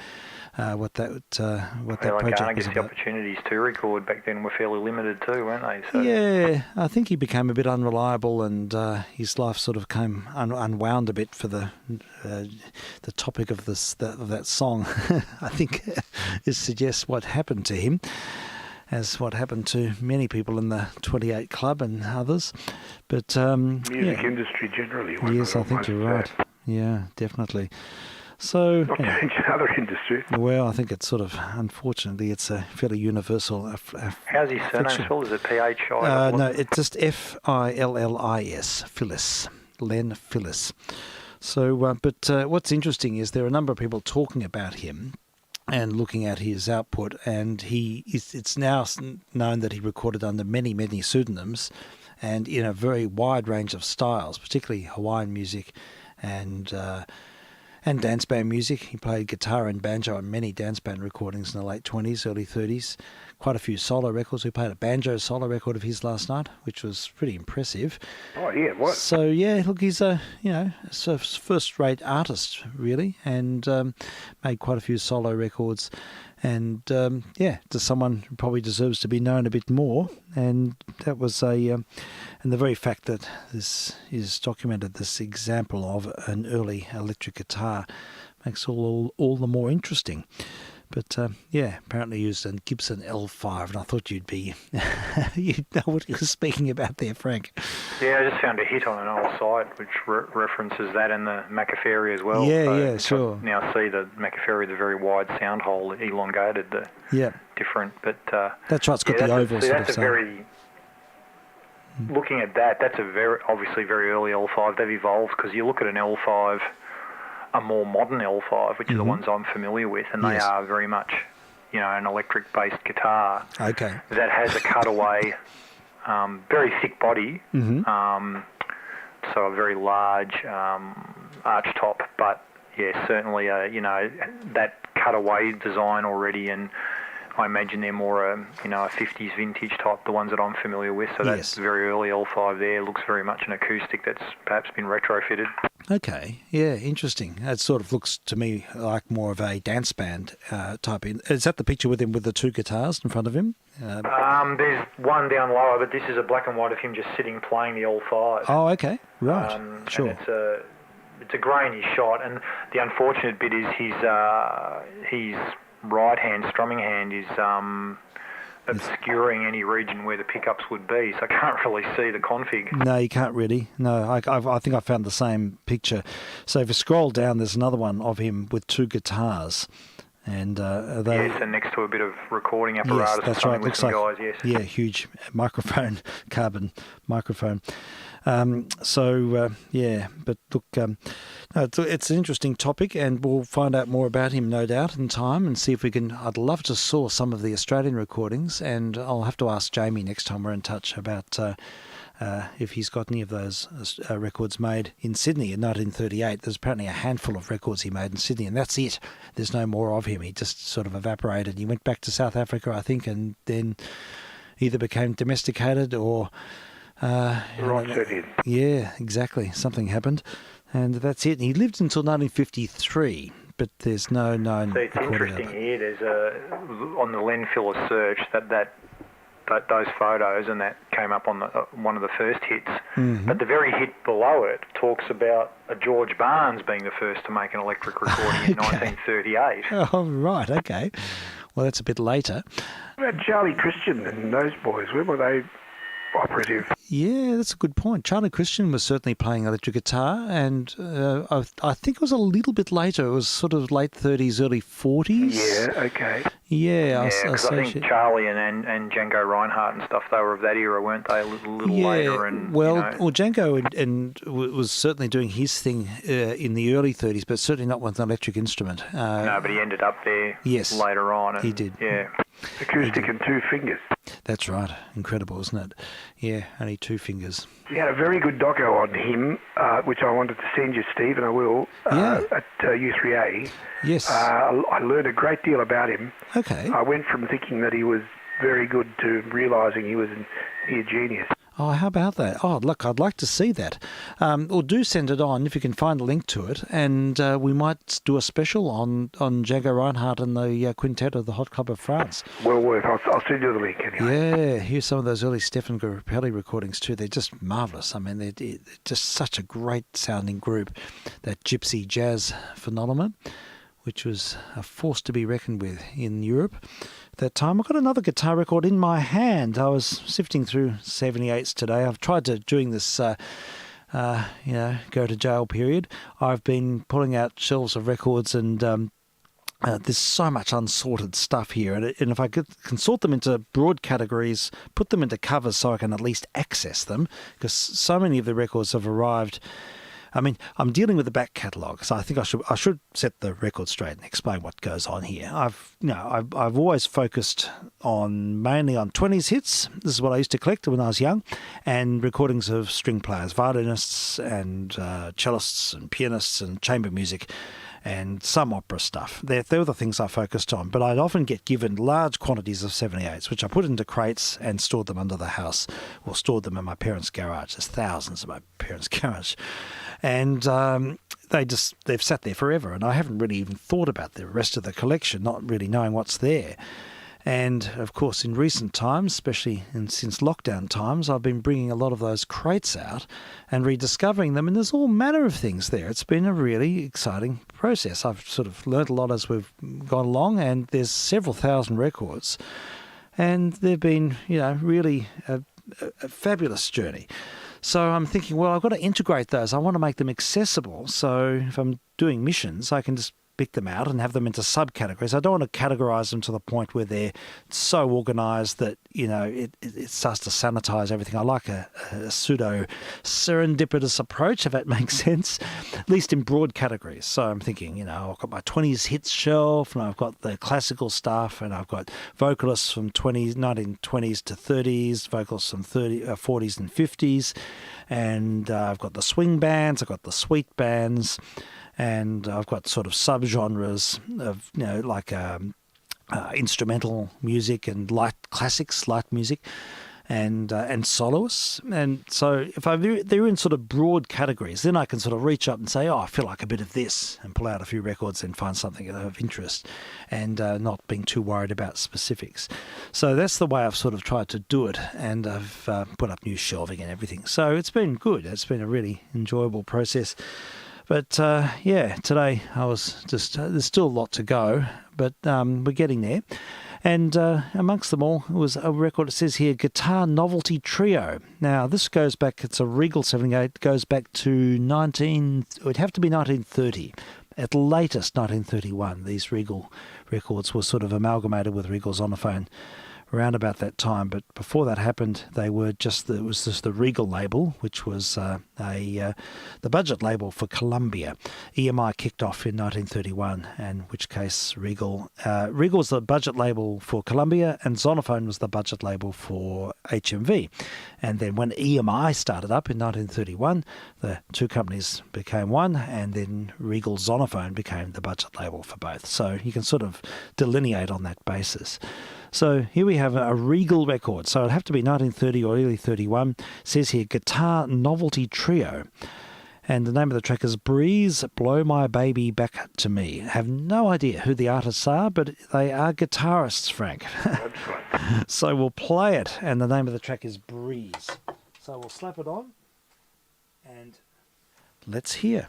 what that project I guess was the about. opportunities to record back then were fairly limited too, weren't they? So, Yeah, I think he became a bit unreliable, and his life sort of came unwound a bit for the topic of that song. I think it suggests what happened to him, as what happened to many people in the 28 Club and others. But Music industry generally. yes, I think you're right. Yeah, definitely. So, Not change other industry. well, I think it's sort of, unfortunately, it's a fairly universal. how's his surname affliction. spelled? Is it PHI? No, it's just Fillis, Phyllis, Len Phyllis. So, but what's interesting is there are a number of people talking about him and looking at his output, and it's now known that he recorded under many, many pseudonyms and in a very wide range of styles, particularly Hawaiian music and dance band music. He played guitar and banjo on many dance band recordings in the late 20s, early 30s. Quite a few solo records. We played a banjo solo record of his last night, which was pretty impressive. Oh, yeah, what? So, yeah, look, he's a first-rate artist, really, and made quite a few solo records. And, to someone who probably deserves to be known a bit more. And that was and the very fact that this is documented, this example of an early electric guitar, makes all the more interesting. But, apparently used a Gibson L5, and I thought you'd know what he was speaking about there, Frank. Yeah, I just found a hit on an old site which references that and the Macaferi as well. Yeah, sure. I now see the Macaferi, the very wide sound hole, elongated, different. But that's right, it's got the oval sort of sound. Looking at that, that's obviously very early L5. They've evolved because you look at an L5, a more modern L5, which are the ones I'm familiar with, and they are very much, an electric-based guitar. Okay. That has a cutaway, very thick body, so a very large arch top, but certainly that cutaway design already, and I imagine they're more a 50s vintage type, the ones that I'm familiar with. So that's very early L5 there. Looks very much an acoustic that's perhaps been retrofitted. Okay, yeah, interesting. It sort of looks to me like more of a dance band type. Is that the picture with him with the two guitars in front of him? There's one down lower, but this is a black and white of him just sitting playing the L5. Oh, okay, right, sure. And it's a grainy shot, and the unfortunate bit is his right-hand strumming hand is obscuring any region where the pickups would be, so I can't really see the config. No, you can't really. No, I think I found the same picture. So if you scroll down, there's another one of him with two guitars. And yes, and next to a bit of recording apparatus. Yes, that's right. Looks like guys, yes. Yeah, huge microphone, carbon microphone. But look, it's an interesting topic, and we'll find out more about him, no doubt, in time, and see if we can. I'd love to source some of the Australian recordings, and I'll have to ask Jamie next time we're in touch about if he's got any of those records made in Sydney in 1938. There's apparently a handful of records he made in Sydney, and that's it. There's no more of him. He just sort of evaporated. He went back to South Africa, I think, and then either became domesticated or... yeah, exactly. Something happened, and that's it. And he lived until 1953, but there's no known. See, it's interesting here. There's on the Len Phyllis search that those photos, and that came up on one of the first hits. Mm-hmm. But the very hit below it talks about a George Barnes being the first to make an electric recording in 1938. Oh, right. Okay. Well, that's a bit later. What about Charlie Christian and those boys? When were they operative? Yeah, that's a good point. Charlie Christian was certainly playing electric guitar, and I think it was a little bit later. It was sort of late 30s, early 40s. Yeah, okay. Yeah, because I think Charlie and Django Reinhardt and stuff, they were of that era, weren't they? A little later. And, well, Django was certainly doing his thing in the early 30s, but certainly not with an electric instrument. No, but he ended up there later on. And, he did. Yeah. Acoustic and 2 fingers. That's right. Incredible, isn't it? Yeah, only 2 fingers. He had a very good doco on him, which I wanted to send you, Steve, and I will, at U3A. Yes. I learned a great deal about him. Okay. I went from thinking that he was very good to realising he was a near genius. Oh, how about that? Oh, look, I'd like to see that. Or do send it on if you can find a link to it, and we might do a special on Django Reinhardt and the quintet of the Hot Club of France. Well worth. I'll send you the link anyway. Yeah, here's some of those early Stefan Grappelli recordings too. They're just marvellous. I mean, they're just such a great sounding group. That gypsy jazz phenomenon, which was a force to be reckoned with in Europe at that time. I've got another guitar record in my hand. I was sifting through 78s today. I've tried to, during this go to jail period, I've been pulling out shelves of records, and there's so much unsorted stuff here. And if I can sort them into broad categories, put them into covers so I can at least access them, because so many of the records have arrived. I mean, I'm dealing with the back catalogue, so I think I should set the record straight and explain what goes on here. I've always focused mainly on 20s hits. This is what I used to collect when I was young, and recordings of string players, violinists and cellists and pianists and chamber music, and some opera stuff. They were the things I focused on, but I'd often get given large quantities of 78s, which I put into crates and stored them under the house, or stored them in my parents' garage. There's thousands in my parents' garage. And they've sat there forever, and I haven't really even thought about the rest of the collection, not really knowing what's there. And, of course, in recent times, especially since lockdown times, I've been bringing a lot of those crates out and rediscovering them, and there's all manner of things there. It's been a really exciting process. I've sort of learnt a lot as we've gone along, and there's several thousand records, and they've been, really a fabulous journey. So I'm thinking, well, I've got to integrate those. I want to make them accessible, so if I'm doing missions, I can just pick them out and have them into subcategories. I don't want to categorise them to the point where they're so organised that, it starts to sanitise everything. I like a pseudo serendipitous approach, if that makes sense, at least in broad categories. So I'm thinking, I've got my 20s hits shelf, and I've got the classical stuff, and I've got vocalists from 1920s to 30s, vocalists from 40s and 50s, and I've got the swing bands, I've got the sweet bands, and I've got sort of subgenres of, like instrumental music and light music, and soloists. And so if they're in sort of broad categories, then I can sort of reach up and say, I feel like a bit of this, and pull out a few records and find something of interest, and not being too worried about specifics. So that's the way I've sort of tried to do it, and I've put up new shelving and everything. So it's been good. It's been a really enjoyable process. But, today I was just, there's still a lot to go, but we're getting there. And amongst them all was a record, it says here, Guitar Novelty Trio. Now, this goes back, it's a Regal 78, goes back to it would have to be 1930. At latest, 1931, these Regal records were sort of amalgamated with Regal Zonophone around about that time, but before that happened, it was just the Regal label, which was the budget label for Columbia. EMI kicked off in 1931, in which case Regal was the budget label for Columbia, and Zonophone was the budget label for HMV. And then when EMI started up in 1931, the two companies became one, and then Regal Zonophone became the budget label for both. So you can sort of delineate on that basis. So here we have a Regal record. So it'd have to be 1930 or early 31. It says here, Guitar Novelty Trio. And the name of the track is Breeze, Blow My Baby Back to Me. I have no idea who the artists are, but they are guitarists, Frank. That's right. So we'll play it, and the name of the track is Breeze. So we'll slap it on, and let's hear.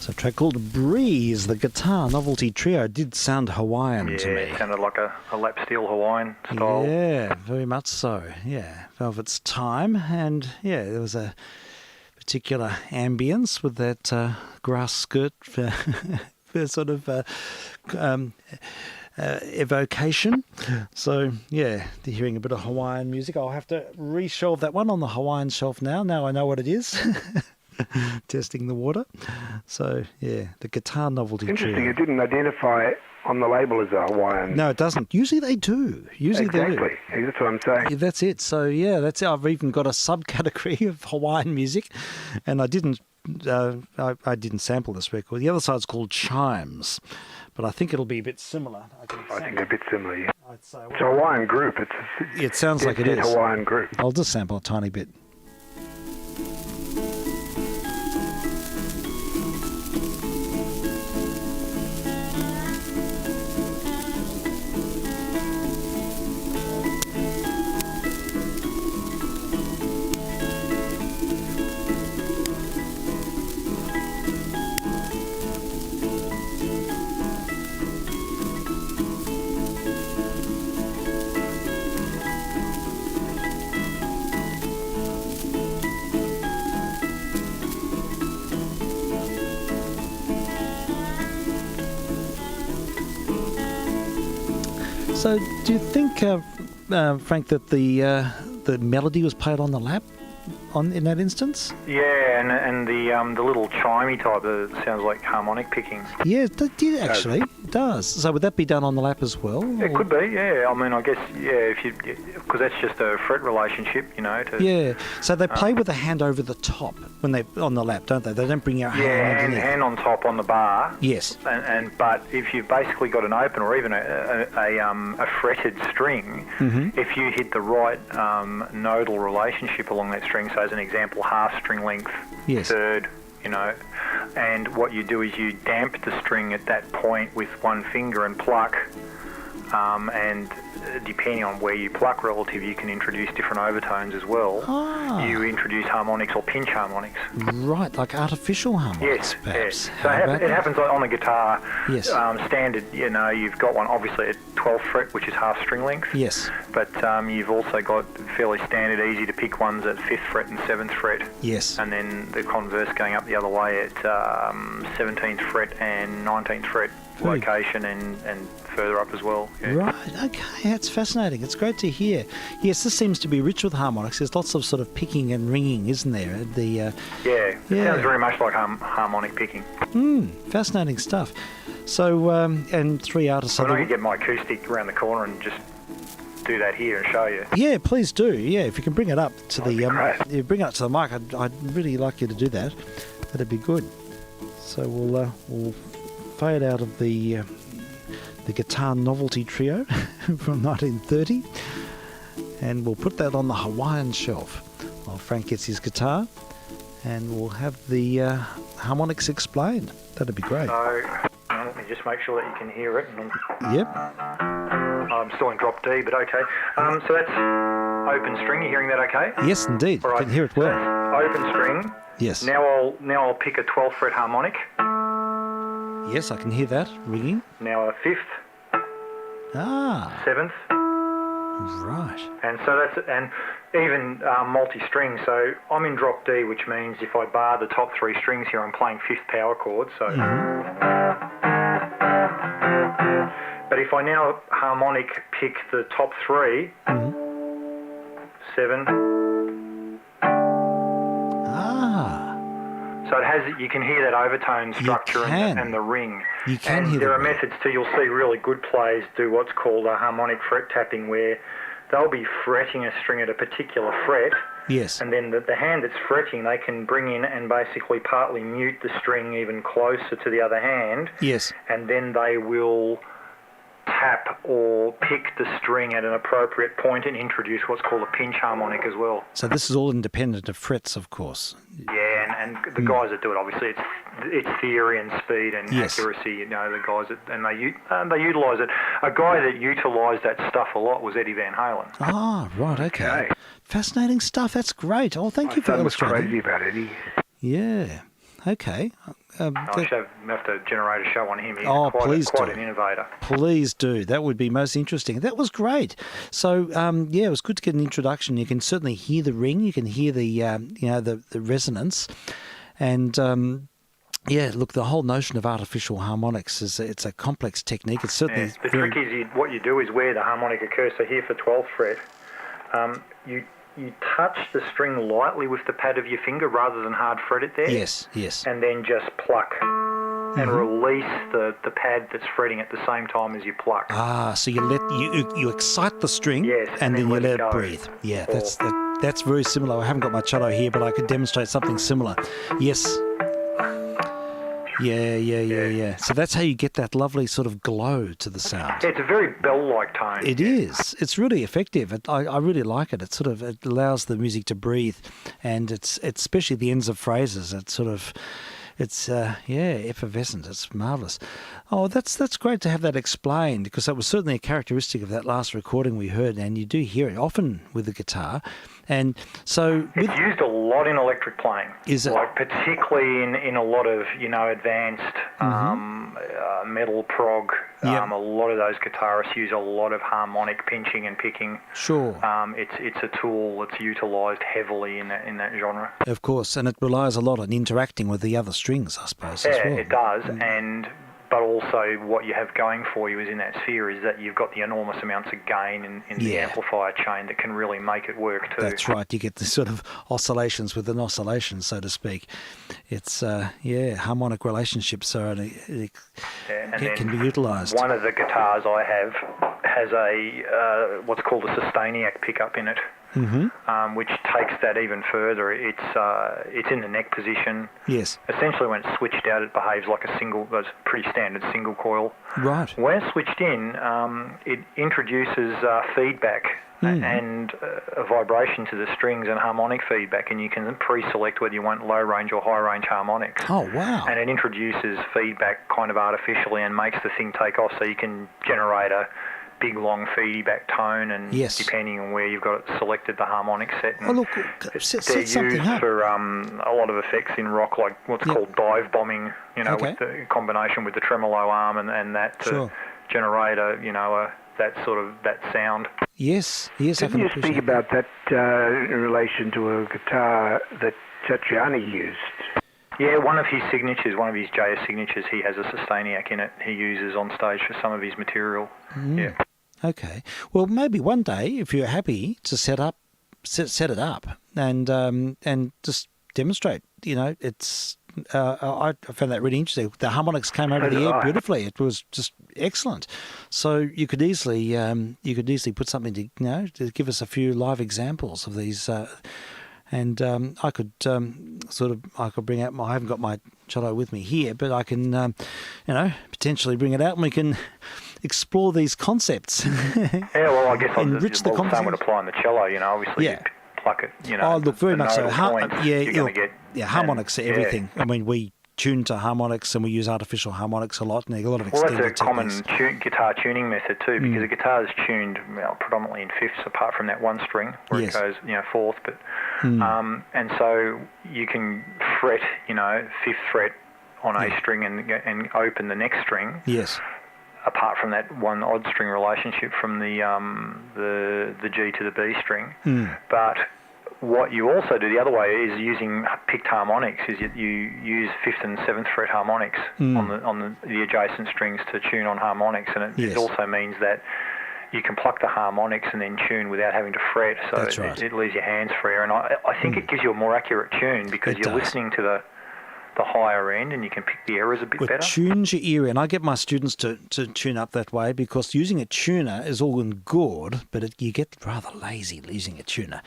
So a track called Breeze, the guitar novelty trio. It did sound Hawaiian to me. It sounded like a lap steel Hawaiian style. Yeah, very much so. Yeah, Velvet's Time, and yeah, there was a particular ambience with that grass skirt sort of evocation. So yeah, hearing a bit of Hawaiian music. I'll have to reshelve that one on the Hawaiian shelf now. Now I know what it is. Testing the water. So yeah, the guitar novelty Interesting, trio. it didn't identify on the label as a Hawaiian. No, it doesn't. Usually they do. Exactly. That's what I'm saying. Yeah, that's it. So yeah, that's it. I've even got a subcategory of Hawaiian music, and I didn't sample this record. The other side's called Chimes, but I think it'll be a bit similar. I think they're a bit similar. Yeah. I'd say, It's a Hawaiian group. it sounds like it It's is. a Hawaiian group. I'll just sample a tiny bit. So, do you think, Frank, that the melody was played on the lap, in that instance? Yeah, and the little chimey type that sounds like harmonic picking. Yeah, it did actually. It does. So, would that be done on the lap as well? It could be, yeah. I mean, I guess, yeah, because that's just a fret relationship, Yeah. So they play with the hand over the top when they on the lap, don't they? They don't bring your hand Yeah, underneath. hand on top on the bar. Yes. But if you've basically got an open or even a fretted string, if you hit the right nodal relationship along that string, so as an example, half string length, Yes. third, and what you do is you damp the string at that point with one finger and pluck, and depending on where you pluck relative, you can introduce different overtones as well. Ah. You introduce harmonics or pinch harmonics. Right, like artificial harmonics, Yes, perhaps. yes. So How about it happens on a guitar. Yes. Standard, you've got one obviously at 12th fret, which is half string length. Yes. But you've also got fairly standard, easy to pick ones at 5th fret and 7th fret. Yes. And then the converse going up the other way at 17th fret and 19th fret Very- location and further up as well. Yeah. Right, okay, that's fascinating. It's great to hear. Yes, this seems to be rich with harmonics. There's lots of sort of picking and ringing, isn't there? Yeah, it Yeah. sounds very much like harmonic picking. Fascinating stuff. So, and three artists. I know you get my acoustic around the corner and just do that here and show you. Yeah, please do. Yeah, if you can bring it up to That'd be great. you bring it up to the mic, I'd really like you to do that. That'd be good. So we'll fade out of the guitar novelty trio from 1930, and we'll put that on the Hawaiian shelf while Frank gets his guitar, and we'll have the harmonics explained. That'd be great. So let me just make sure that you can hear it. Yep. I'm still in drop D, but okay. So that's open string. You hearing that okay? Yes, indeed. All right. Can hear it well. That's open string. Yes. Now I'll pick a 12th fret harmonic. Yes, I can hear that ringing. Now a 5th, Ah, 7th, right. and so and even multi-string. So I'm in drop D, which means if I bar the top 3 strings here, I'm playing 5th power chord. So, but if I now harmonic pick the top 3, 7. Ah, So it has, you can hear that overtone structure can. and the ring. You can and hear there the are ring. methods too. You'll see really good players do what's called a harmonic fret tapping, where they'll be fretting a string at a particular fret, yes. and then the hand that's fretting, they can bring in and basically partly mute the string even closer to the other hand, Yes. and then they will tap or pick the string at an appropriate point and introduce what's called a pinch harmonic as well. So this is all independent of frets, of course. Yeah, and the guys that do it, obviously, it's theory and speed and Yes. accuracy. The guys that they utilise it. A guy that utilised that stuff a lot was Eddie Van Halen. Ah, right, okay. Okay. Fascinating stuff. That's great. Oh, thank you for My son was illustrating. crazy about Eddie. Yeah. Okay. I should have to generate a show on him. He's please quite do. an innovator. Please do. That would be most interesting. That was great. So, yeah, it was good to get an introduction. You can certainly hear the ring. You can hear the, the resonance. And, yeah, look, the whole notion of artificial harmonics it's a complex technique. It's certainly The trick is what you do is where the harmonic occurs. So here for 12th fret, you touch the string lightly with the pad of your finger rather than hard fret it there. Yes. And then just pluck and release the pad that's fretting at the same time as you pluck. Ah, so you excite the string, Yes, and then you let go. it breathe. Yeah, that's very similar. I haven't got my cello here, but I could demonstrate something similar. Yes. Yeah. So that's how you get that lovely sort of glow to the sound. Yeah, it's a very bell-like tone. It is. It's really effective. I really like it. It allows the music to breathe, and it's especially the ends of phrases. It's effervescent. It's marvellous. Oh, that's great to have that explained, because that was certainly a characteristic of that last recording we heard, and you do hear it often with the guitar. And so it's used a lot in electric playing. Is it? Like particularly in a lot of advanced metal prog. Yep. A lot of those guitarists use a lot of harmonic pinching and picking. Sure. It's a tool that's utilised heavily in that genre. Of course, and it relies a lot on interacting with the other strings, I suppose. Yeah, as well. it does, but also what you have going for you is in that sphere is that you've got the enormous amounts of gain in the amplifier chain that can really make it work too. That's right. You get the sort of oscillations with an oscillation, so to speak. It's harmonic relationships it can be utilised. One of the guitars I have has a what's called a sustainiac pickup in it. Which takes that even further. It's in the neck position. Yes. Essentially, when it's switched out, it behaves like a pretty standard single coil. Right. When it's switched in, it introduces feedback and a vibration to the strings and harmonic feedback, and you can pre-select whether you want low range or high range harmonics. Oh, wow. And it introduces feedback kind of artificially and makes the thing take off, so you can generate a big long feedback tone, and depending on where you've got it selected, the harmonic set. And set something up. For a lot of effects in rock, like what's called dive bombing, with the combination with the tremolo arm and that to generate that sound. Yes, Didn't you speak about that in relation to a guitar that Cipriani used? Yeah, one of his JS signatures, he has a sustainiac in it he uses on stage for some of his material. Yeah. Okay. Well, maybe one day, if you're happy to set it up and just demonstrate, it's I found that really interesting. The harmonics came over the air beautifully. It was just excellent. So you could easily put something to give us a few live examples of these. And I could bring out I haven't got my cello with me here, but I can, potentially bring it out and we can explore these concepts. Yeah, well, I guess enrich the conversation. Same would apply on the cello, obviously you pluck it, Oh, look, very much so. Harmonics are everything. I mean, we tune to harmonics and we use artificial harmonics a lot, and a lot of extended techniques. Well, that's a common guitar tuning method too, because a guitar is tuned predominantly in fifths, apart from that one string where it goes fourth. But and so you can fret fifth fret on A string and open the next string. Yes. Apart from that one odd string relationship from the G to the B string, but what you also do the other way is using picked harmonics. Is you use fifth and seventh fret harmonics on the adjacent strings to tune on harmonics, and it also means that you can pluck the harmonics and then tune without having to fret. So it leaves your hands freer, and I think it gives you a more accurate tune because you're listening to the higher end and you can pick the errors a bit better. It tunes your ear in. I get my students to tune up that way because using a tuner is all good, but you get rather lazy using a tuner.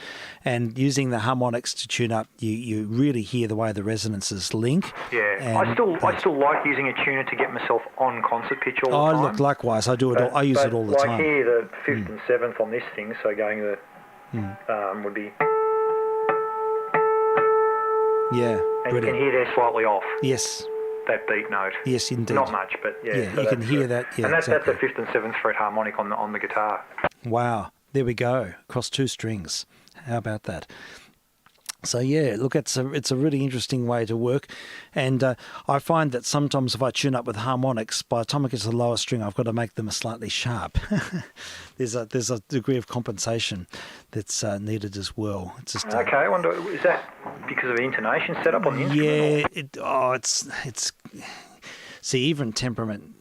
And using the harmonics to tune up, you really hear the way the resonances link. Yeah, I still like using a tuner to get myself on concert pitch all the time. Look, likewise, I do it. I use it all the time. Like here, the fifth and seventh on this thing, so going would be. Yeah, and you can hear they're slightly off. Yes. That beat note. Yes, indeed. Not much, but yeah. So you can hear that. Yeah, and that's a fifth and seventh fret harmonic on the guitar. Wow, there we go. Across two strings. How about that? So yeah, look, it's a really interesting way to work, and I find that sometimes if I tune up with harmonics, by the time it gets to the lower string, I've got to make them slightly sharp. there's a degree of compensation that's needed as well. It's just Okay, I wonder, is that because of the intonation set up on the instrument? Yeah, it's see, even temperament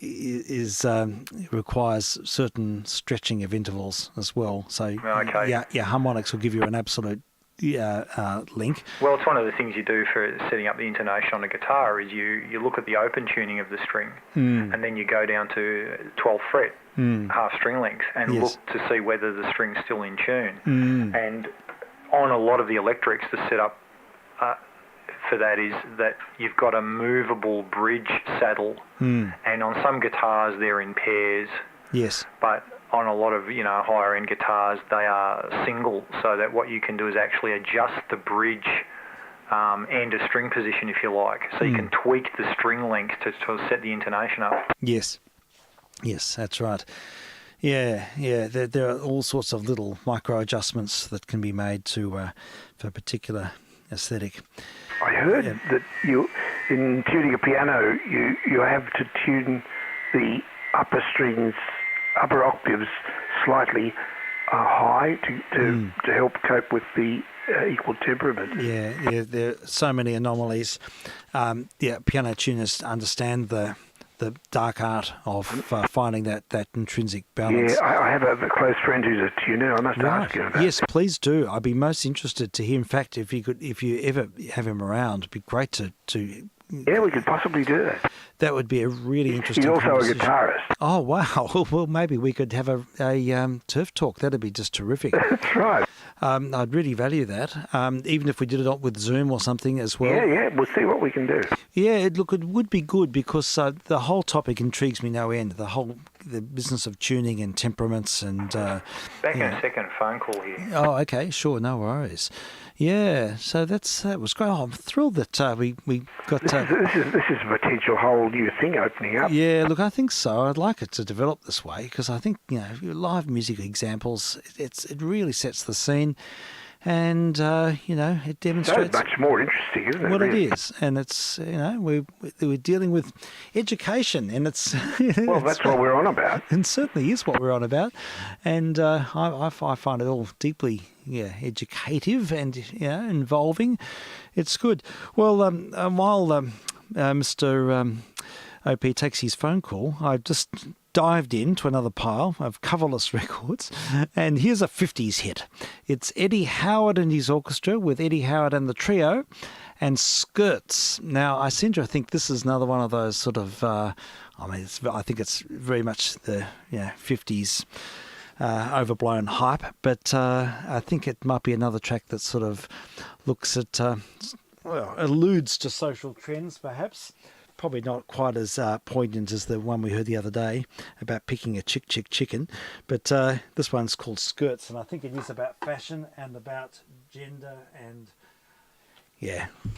is requires certain stretching of intervals as well. So Okay. yeah, harmonics will give you an absolute link. Well, it's one of the things you do for setting up the intonation on a guitar is you look at the open tuning of the string and then you go down to 12th fret, half string length, and Yes. look to see whether the string's still in tune. And on a lot of the electrics, the setup for that is that you've got a movable bridge saddle, and on some guitars they're in pairs, Yes. but on a lot of higher end guitars they are single, so that what you can do is actually adjust the bridge and a string position if you like, so you can tweak the string length to set the intonation up. Yes, that's right. Yeah. There are all sorts of little micro adjustments that can be made to for a particular aesthetic. I heard that in tuning a piano, you have to tune the upper strings, upper octaves slightly high to help cope with the equal temperament. Yeah, there are so many anomalies. Piano tuners understand the dark art of finding that intrinsic balance. Yeah, I have a close friend who's a tuner. I must ask him about Yes, please do. I'd be most interested to hear. In fact, if you ever have him around, it'd be great to. Yeah, we could possibly do that. That would be a really interesting. He's also a conversation. guitarist. Oh wow! Well, maybe we could have a turf talk. That'd be just terrific. That's right. I'd really value that. Even if we did it with Zoom or something as well. Yeah, we'll see what we can do. Yeah, it would be good because the whole topic intrigues me no end. The business of tuning and temperaments and. Back in a second, phone call here. Oh, okay, sure, no worries. Yeah, so that was great. Oh, I'm thrilled that we got. This is a potential whole new thing opening up. Yeah, look, I think so. I'd like it to develop this way because I think live music examples. It really sets the scene. And it demonstrates So much more interesting, isn't it? what really? it is, and it's we're dealing with education, and it's Well, that's what we're on about. and certainly is what we're on about, and I find it all deeply educative and involving. It's good. Well, while Mr. OP takes his phone call, I've just dived into another pile of coverless records, and here's a 50s hit. It's Eddie Howard and his orchestra with Eddie Howard and the trio and Skirts. Now, I seem to think this is another one of those sort of, I think it's very much the 50s overblown hype, but I think it might be another track that sort of looks at, alludes to social trends perhaps. Probably not quite as poignant as the one we heard the other day about picking a chicken, but this one's called Skirts, and I think it is about fashion and about gender and,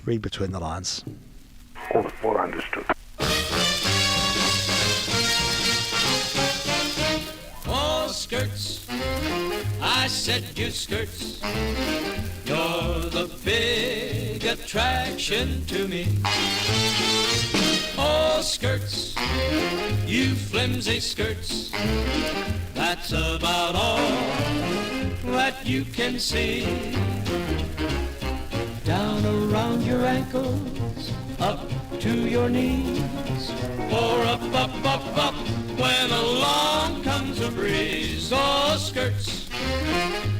read between the lines. All understood. Oh, skirts, I said you skirts, you're the big attraction to me. Oh, skirts, you flimsy skirts, that's about all that you can see. Down around your ankles, up to your knees, or up, when along comes a breeze. Oh, skirts,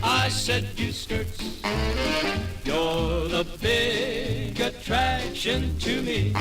I said you skirts, you're the big attraction to me.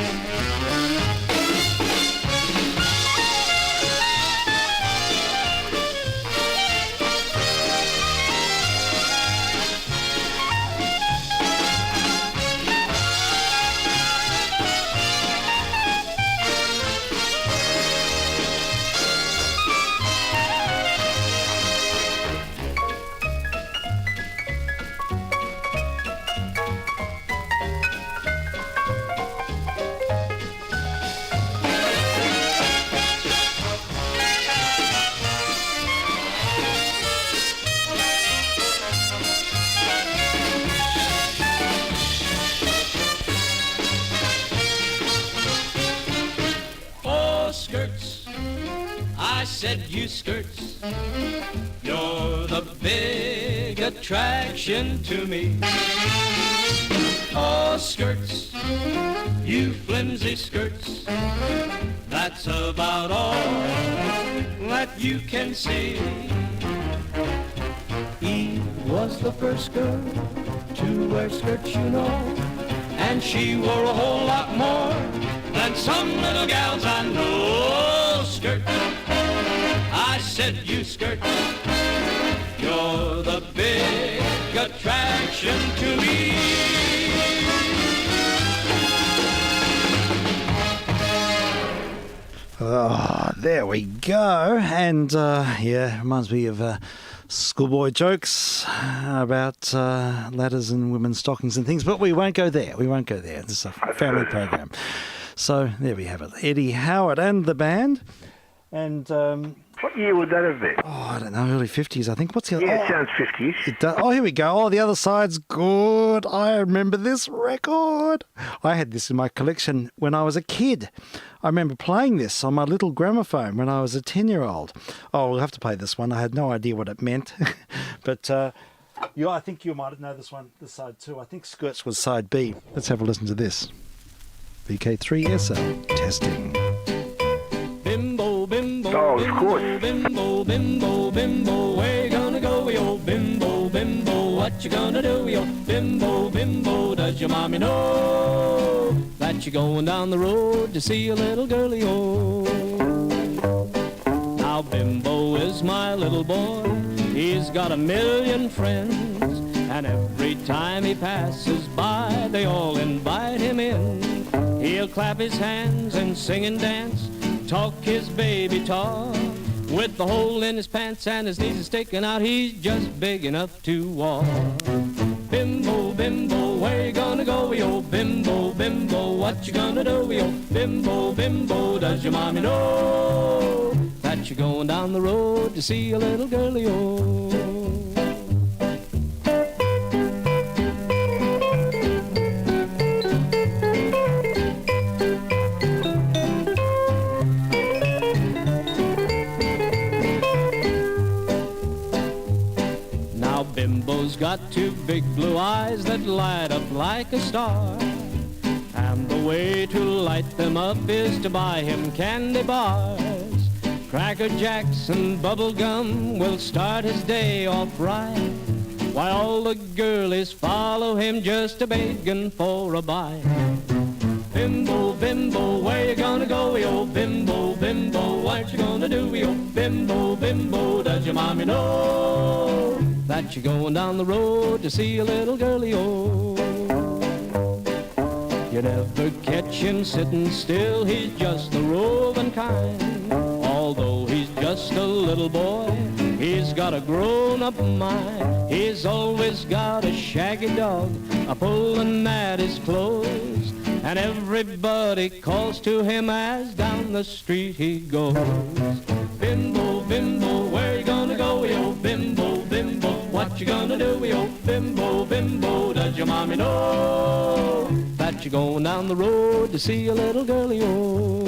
said, you skirts, you're the big attraction to me. Oh, skirts, you flimsy skirts, that's about all that you can see. Eve was the first girl to wear skirts, you know, and she wore a whole lot more than some little gals I know. Skirts, I said, you skirts, you're the big attraction to me. Oh, there we go. And yeah, reminds me of schoolboy jokes about ladders and women's stockings and things, but we won't go there. We won't go there. This is a family program. So there we have it. Eddie Howard and the band. And What year would that have been? oh, I don't know, early 50s, I think. What's the other? Yeah, it sounds 50s. It does. Oh, here we go. Oh, the other side's good. I remember this record. I had this in my collection when I was a kid. I remember playing this on my little gramophone when I was a 10-year-old. Oh, we'll have to play this one. I had no idea what it meant. But I think you might know this one, this side too. I think Skirts was side B. Let's have a listen to this. vk3sl testing. Bimbo, bimbo, Oh, of bimbo, course. bimbo, bimbo, bimbo, where you gonna go, yo? Bimbo, bimbo, what you gonna do, yo? Bimbo, bimbo, does your mommy know that you're going down the road to see a little girlie, oh? Now Bimbo is my little boy, he's got a million friends, and every time he passes by, they all invite him in. He'll clap his hands and sing and dance, talk his baby talk. With the hole in his pants and his knees are sticking out, he's just big enough to walk. Bimbo, bimbo, where you gonna go, yo? Bimbo, bimbo, what you gonna do, yo? Bimbo, bimbo, does your mommy know that you're going down the road to see a little girlie, yo? Bimbo's got two big blue eyes that light up like a star, and the way to light them up is to buy him candy bars. Cracker Jacks and bubble gum will start his day off right, while all the girlies follow him just a begging for a bite. Bimbo, bimbo, where you gonna go, yo? Bimbo, bimbo, what you gonna do, yo? Bimbo, bimbo, does your mommy know that you're going down the road to see a little girlie, oh? You never catch him sitting still, he's just a roving kind. Although he's just a little boy, he's got a grown-up mind. He's always got a shaggy dog a-pulling at his clothes, and everybody calls to him as down the street he goes. Bimbo, bimbo, where you gonna go, yo? Bimbo, bimbo, what you gonna do, yo? Bimbo, bimbo, does your mommy know that you're going down the road to see a little girlie, yo?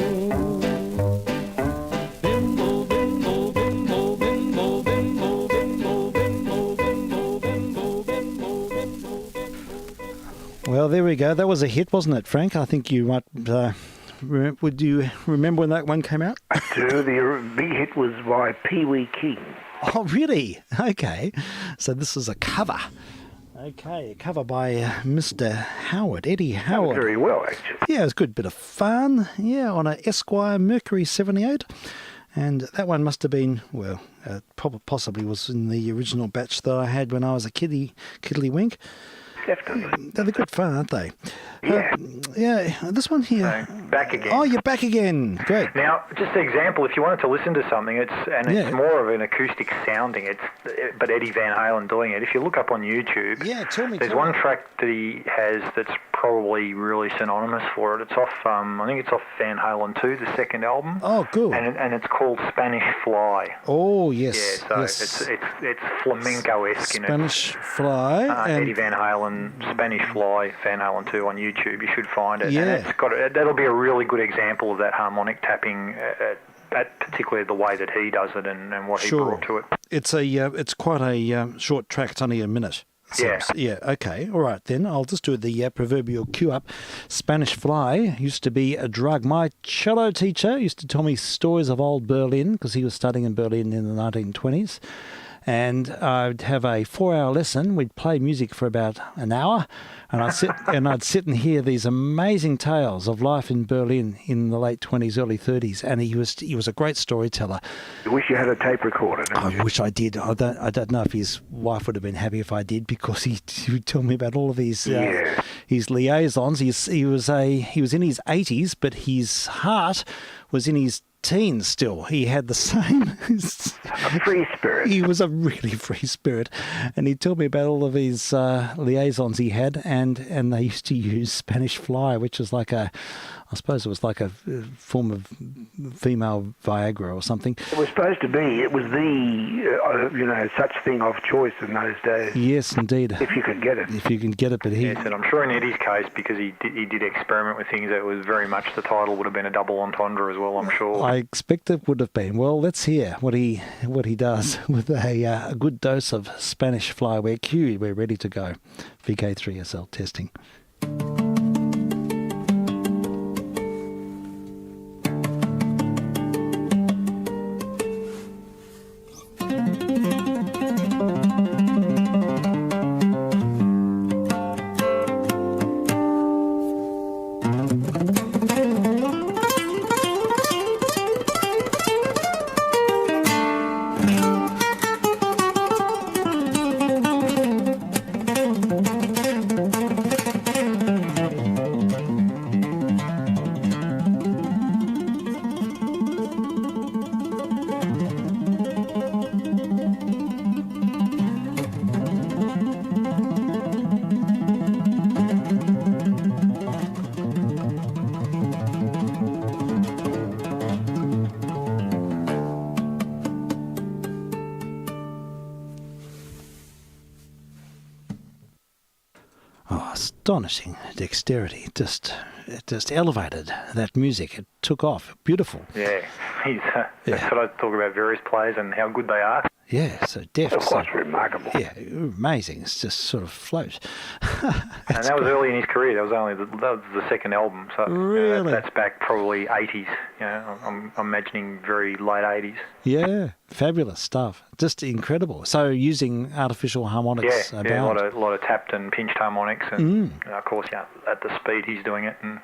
Bimbo, bimbo, bimbo, bimbo, bimbo, bimbo, bimbo, bimbo, bimbo, bimbo, bimbo. Well, there we go. That was a hit, wasn't it, Frank? I think you might... would you remember when that one came out? So the big hit was by Pee Wee King. Oh, really? Okay. So this is a cover. Okay, a cover by Mr. Howard, Eddie Howard. Very well, actually. Yeah, it was a good bit of fun. Yeah, on a Esquire Mercury 78. And that one must have been, well, possibly was in the original batch that I had when I was a kiddly-wink. Definitely. They're good fun, aren't they? Yeah. Yeah, this one here. So, back again. Oh, you're back again. Great. Now, just an example, if you wanted to listen to something, it's Yeah. more of an acoustic sounding, but Eddie Van Halen doing it. If you look up on YouTube, Yeah, tell me. there's one track that he has that's probably really synonymous for it. It's off, I think it's off Van Halen 2, the second album. Oh, cool. And it's called Spanish Fly. Oh, yes. Yeah, so yes. it's flamenco-esque in it. Spanish Fly. and Eddie Van Halen, Spanish Fly, Van Halen 2 on YouTube. You should find it. Yeah. And that'll be a really good example of that harmonic tapping particularly the way that he does it and what he Sure. brought to it. It's quite a short track. It's only a minute. Yeah. Yeah, okay. All right, then. I'll just do the proverbial cue up. Spanish Fly used to be a drug. My cello teacher used to tell me stories of old Berlin because he was studying in Berlin in the 1920s. And I'd have a 4-hour lesson. We'd play music for about an hour, and I'd sit and hear these amazing tales of life in Berlin in the late 20s, early 30s. And he was a great storyteller. You wish you had a tape recorder, don't you? I wish I did. I don't know if his wife would have been happy if I did, because he would tell me about all of his his liaisons. He was in his 80s, but his heart was in his teens still. He had the same... A free spirit. He was a really free spirit. And he'd tell me about all of his liaisons he had, and they used to use Spanish Fly, which is like I suppose it was like a form of female Viagra or something. It was supposed to be. It was the, such thing of choice in those days. Yes, indeed. If you could get it. If you can get it, but he... Yes, and I'm sure in Eddie's case, because he did experiment with things, that was very much the title would have been a double entendre as well, I'm sure. I expect it would have been. Well, let's hear what he does with a good dose of Spanish Fly. We're cued. We're ready to go. VK3sl testing. Oh, astonishing dexterity. Just elevated that music. It took off. Beautiful. Yeah, that's what I talk about various players and how good they are. Yeah, so deft. Of course, remarkable. Yeah, amazing. It's just sort of float. And that was early in his career. That was the second album. So Really? that's back probably 80s. I'm imagining very late 80s. Yeah, fabulous stuff. Just incredible. So using artificial harmonics Yeah, about. a lot of tapped and pinched harmonics, and of course, at the speed he's doing it, and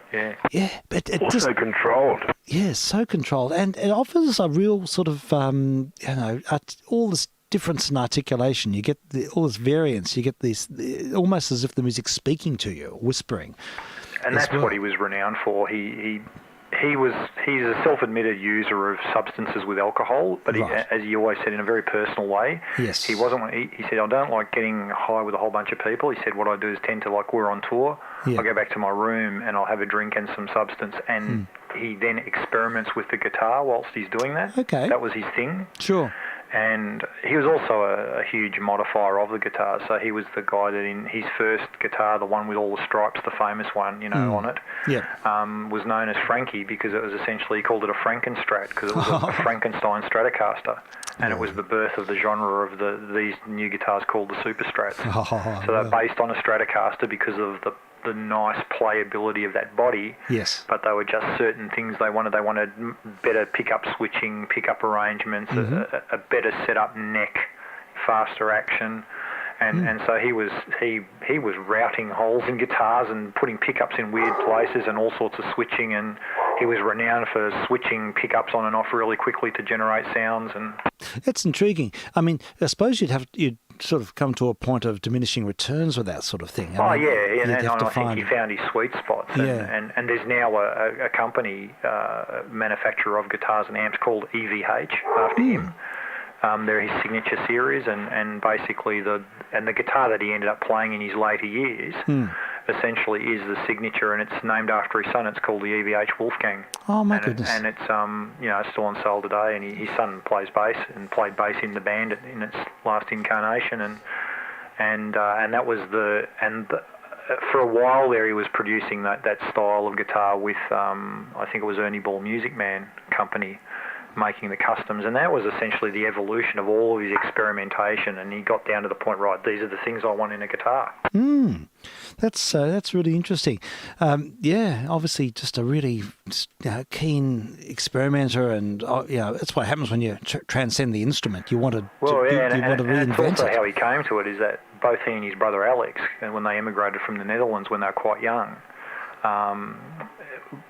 Yeah, but it Also just... controlled. Yeah, so controlled. And it offers a real sort of, all this difference in articulation. You get all this variance. You get this, almost as if the music's speaking to you, whispering. And that's what he was renowned for. He's a self-admitted user of substances with alcohol, but Right. as he always said, in a very personal way. Yes. He wasn't. He said, I don't like getting high with a whole bunch of people. He said, what I do is tend to, like, we're on tour, Yeah. I'll go back to my room and I'll have a drink and some substance, and he then experiments with the guitar whilst he's doing that. Okay. That was his thing. Sure. And he was also a huge modifier of the guitar. So he was the guy that in his first guitar, the one with all the stripes, the famous one, on it, Yeah. was known as Frankie, because it was essentially, he called it a Frankenstrat, because it was a Frankenstein Stratocaster. And it was the birth of the genre of these new guitars called the Super Strats. So they're based on a Stratocaster because of the nice playability of that body. Yes. But they were just certain things they wanted. They wanted better pickup switching, pickup arrangements, a better setup neck, faster action. And so he was routing holes in guitars and putting pickups in weird places and all sorts of switching, and he was renowned for switching pickups on and off really quickly to generate sounds. And It's intriguing. I mean, I suppose you'd sort of come to a point of diminishing returns with that sort of thing. and I think he found his sweet spots. Yeah. And there's now a company, manufacturer of guitars and amps called EVH after him. They're his signature series, and basically the guitar that he ended up playing in his later years essentially is the signature, and it's named after his son. It's called the EVH Wolfgang. Oh my goodness! And it's still on sale today. And his son plays bass and played bass in the band in its last incarnation, and that was for a while there, he was producing that style of guitar with I think it was Ernie Ball Music Man Company. making the customs, and that was essentially the evolution of all of his experimentation, and he got down to the point, right, these are the things I want in a guitar. That's really interesting. Obviously just a really keen experimenter, and that's what happens when you transcend the instrument. You want to reinvent it's also it. how he came to it, is that both he and his brother Alex, and when they emigrated from the Netherlands when they were quite young,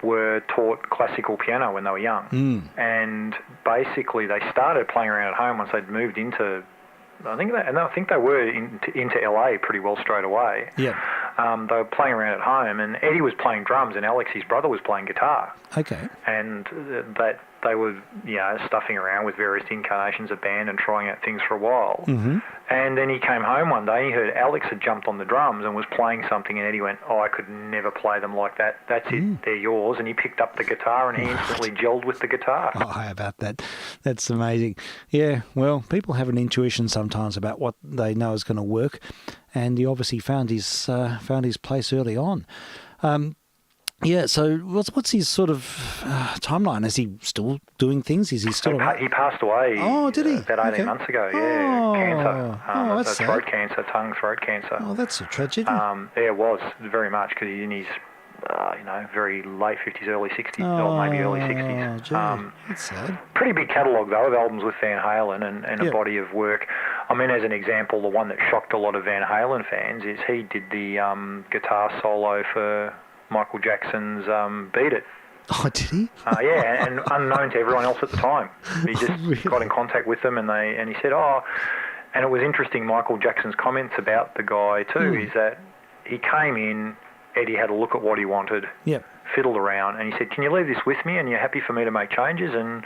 were taught classical piano when they were young. And basically they started playing around at home once they'd moved into, I think they were into LA pretty well straight away. Yeah. They were playing around at home, and Eddie was playing drums, and Alex, his brother, was playing guitar. Okay. And that they were, stuffing around with various incarnations of band and trying out things for a while. Mm-hmm. And then he came home one day, he heard Alex had jumped on the drums and was playing something, and Eddie went, "Oh, I could never play them like that. That's it, they're yours." And he picked up the guitar, and he instantly gelled with the guitar. Oh, how about that? That's amazing. Yeah, well, people have an intuition sometimes about what they know is going to work, and he obviously found his place early on. So what's his sort of timeline? Is he still doing things? Is he still around? He passed away. Oh, did he? About 18 months ago, cancer. That's sad. Throat cancer, tongue throat cancer. Oh, that's a tragedy. It was, very much, because he's in his, very late 50s, early 60s, or maybe early 60s. That's sad. Pretty big catalogue, though, of albums with Van Halen and a body of work. I mean, as an example, the one that shocked a lot of Van Halen fans is he did the guitar solo for Michael Jackson's Beat It. Oh, did he? And unknown to everyone else at the time. He just got in contact with them, and he said, and it was interesting, Michael Jackson's comments about the guy too, is that he came in, Eddie had a look at what he wanted, fiddled around, and he said, "Can you leave this with me, and you're happy for me to make changes?" And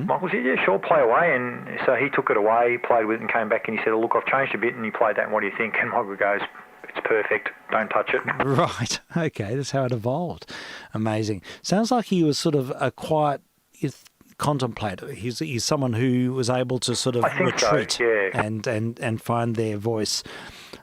Michael said, "Yeah, sure, play away." And so he took it away, played with it, and came back, and he said, "Look, I've changed a bit," and he played that, and what do you think? And Michael goes, "It's perfect. Don't touch it." Right. Okay. That's how it evolved. Amazing. Sounds like he was sort of a quiet contemplator. He's someone who was able to sort of retreat and find their voice.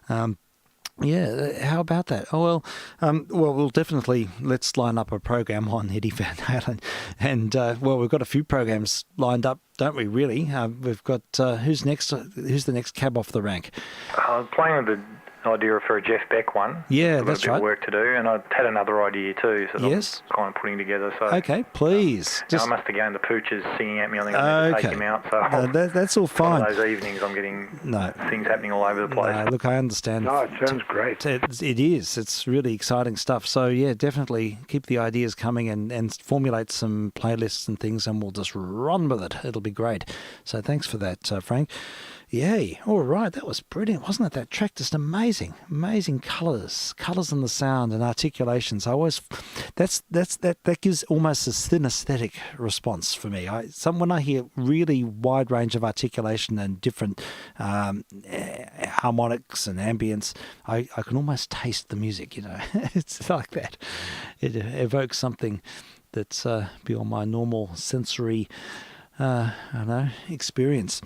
How about that? Oh, we'll definitely, let's line up a program on Eddie Van Halen. And, we've got a few programs lined up, don't we, really? We've got, who's next? Who's the next cab off the rank? I'm playing with the idea for a Jeff Beck one. Yeah, I've that's got a bit right. of work to do, and I had another idea too, so yes. I'm kind of putting together. So okay, please. I must have gone to Pooch's singing at me. I think I need to take him out. So that's all fine. One of those evenings, I'm getting things happening all over the place. No, look, I understand. No, it sounds great. It is. It's really exciting stuff. So yeah, definitely keep the ideas coming and formulate some playlists and things, and we'll just run with it. It'll be great. So thanks for that, Frank. Yay. All right. That was brilliant, wasn't it? That track, just amazing colours in the sound and articulations. That gives almost a synesthetic response for me. When I hear really wide range of articulation and different harmonics and ambience, I can almost taste the music, It's like that. It evokes something that's beyond my normal sensory experience.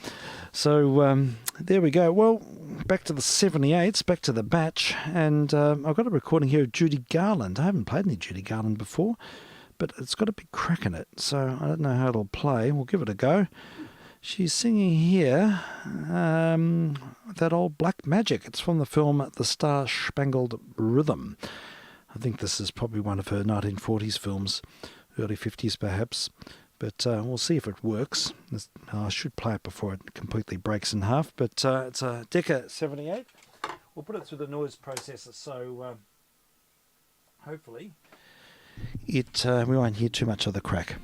So there we go. Well, back to the 78s, back to the batch, and I've got a recording here of Judy Garland. I haven't played any Judy Garland before, but it's got a big crack in it, so I don't know how it'll play. We'll give it a go. She's singing here that old Black Magic. It's from the film The Star Spangled Rhythm. I think this is probably one of her 1940s films, early 50s perhaps. But we'll see if it works. I should play it before it completely breaks in half. But it's a Decca 78. We'll put it through the noise processor, so hopefully we won't hear too much of the crack.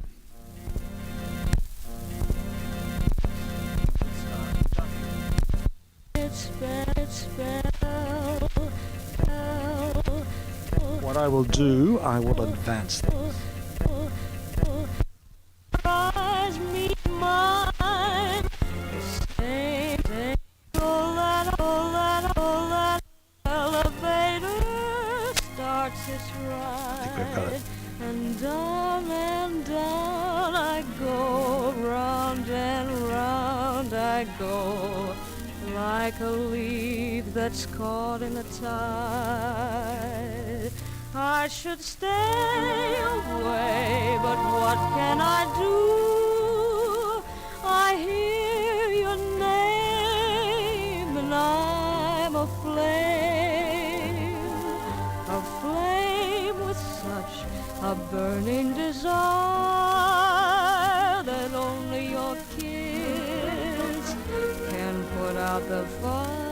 What I will do, I will advance things. And down I go, round and round I go, like a leaf that's caught in the tide. I should stay away, but what can I do? hear your name and I'm aflame with such a burning desire that only your kiss can put out the fire.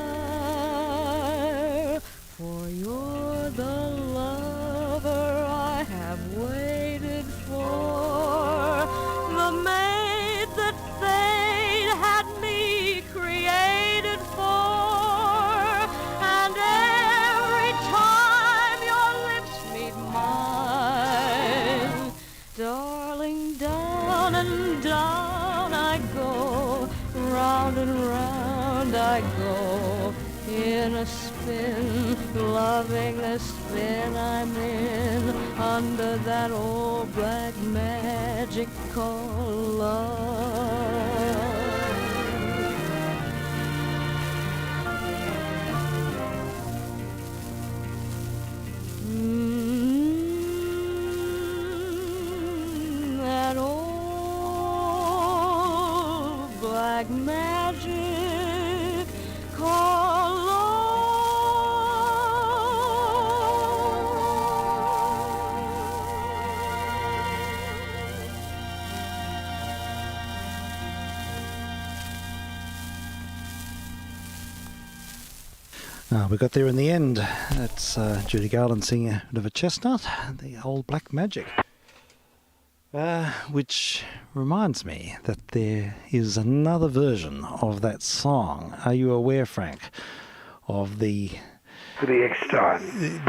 For you're the lover I have waited for, the mate that fate had me created for, and every time your lips meet mine, darling, down and down I go, round and round I go, in a spin, loving the spin I'm in, under that old black magic called love. That old black magic called love. We got there in the end. That's Judy Garland singing a bit of a chestnut, the old black magic. Which reminds me that there is another version of that song. Are you aware, Frank, of the Eckstein?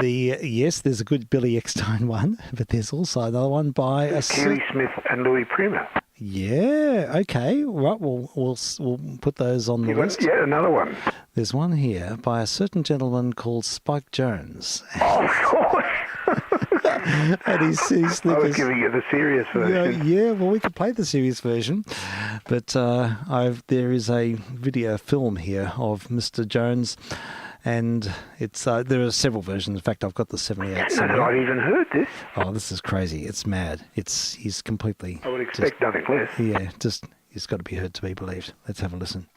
Yes, there's a good Billy Eckstein one, but there's also another one by Keely Smith and Louis Prima. Yeah, okay. Right, we'll put those on the list. Yeah, another one. There's one here by a certain gentleman called Spike Jones. Oh, of course. And he's I was giving you the serious version. Yeah, well, we could play the serious version, but there is a video film here of Mr. Jones, and it's there are several versions. In fact, I've got the 78. I've not even heard this. Oh, this is crazy! It's mad. He's completely. I would expect nothing less. Yeah, he's got to be heard to be believed. Let's have a listen.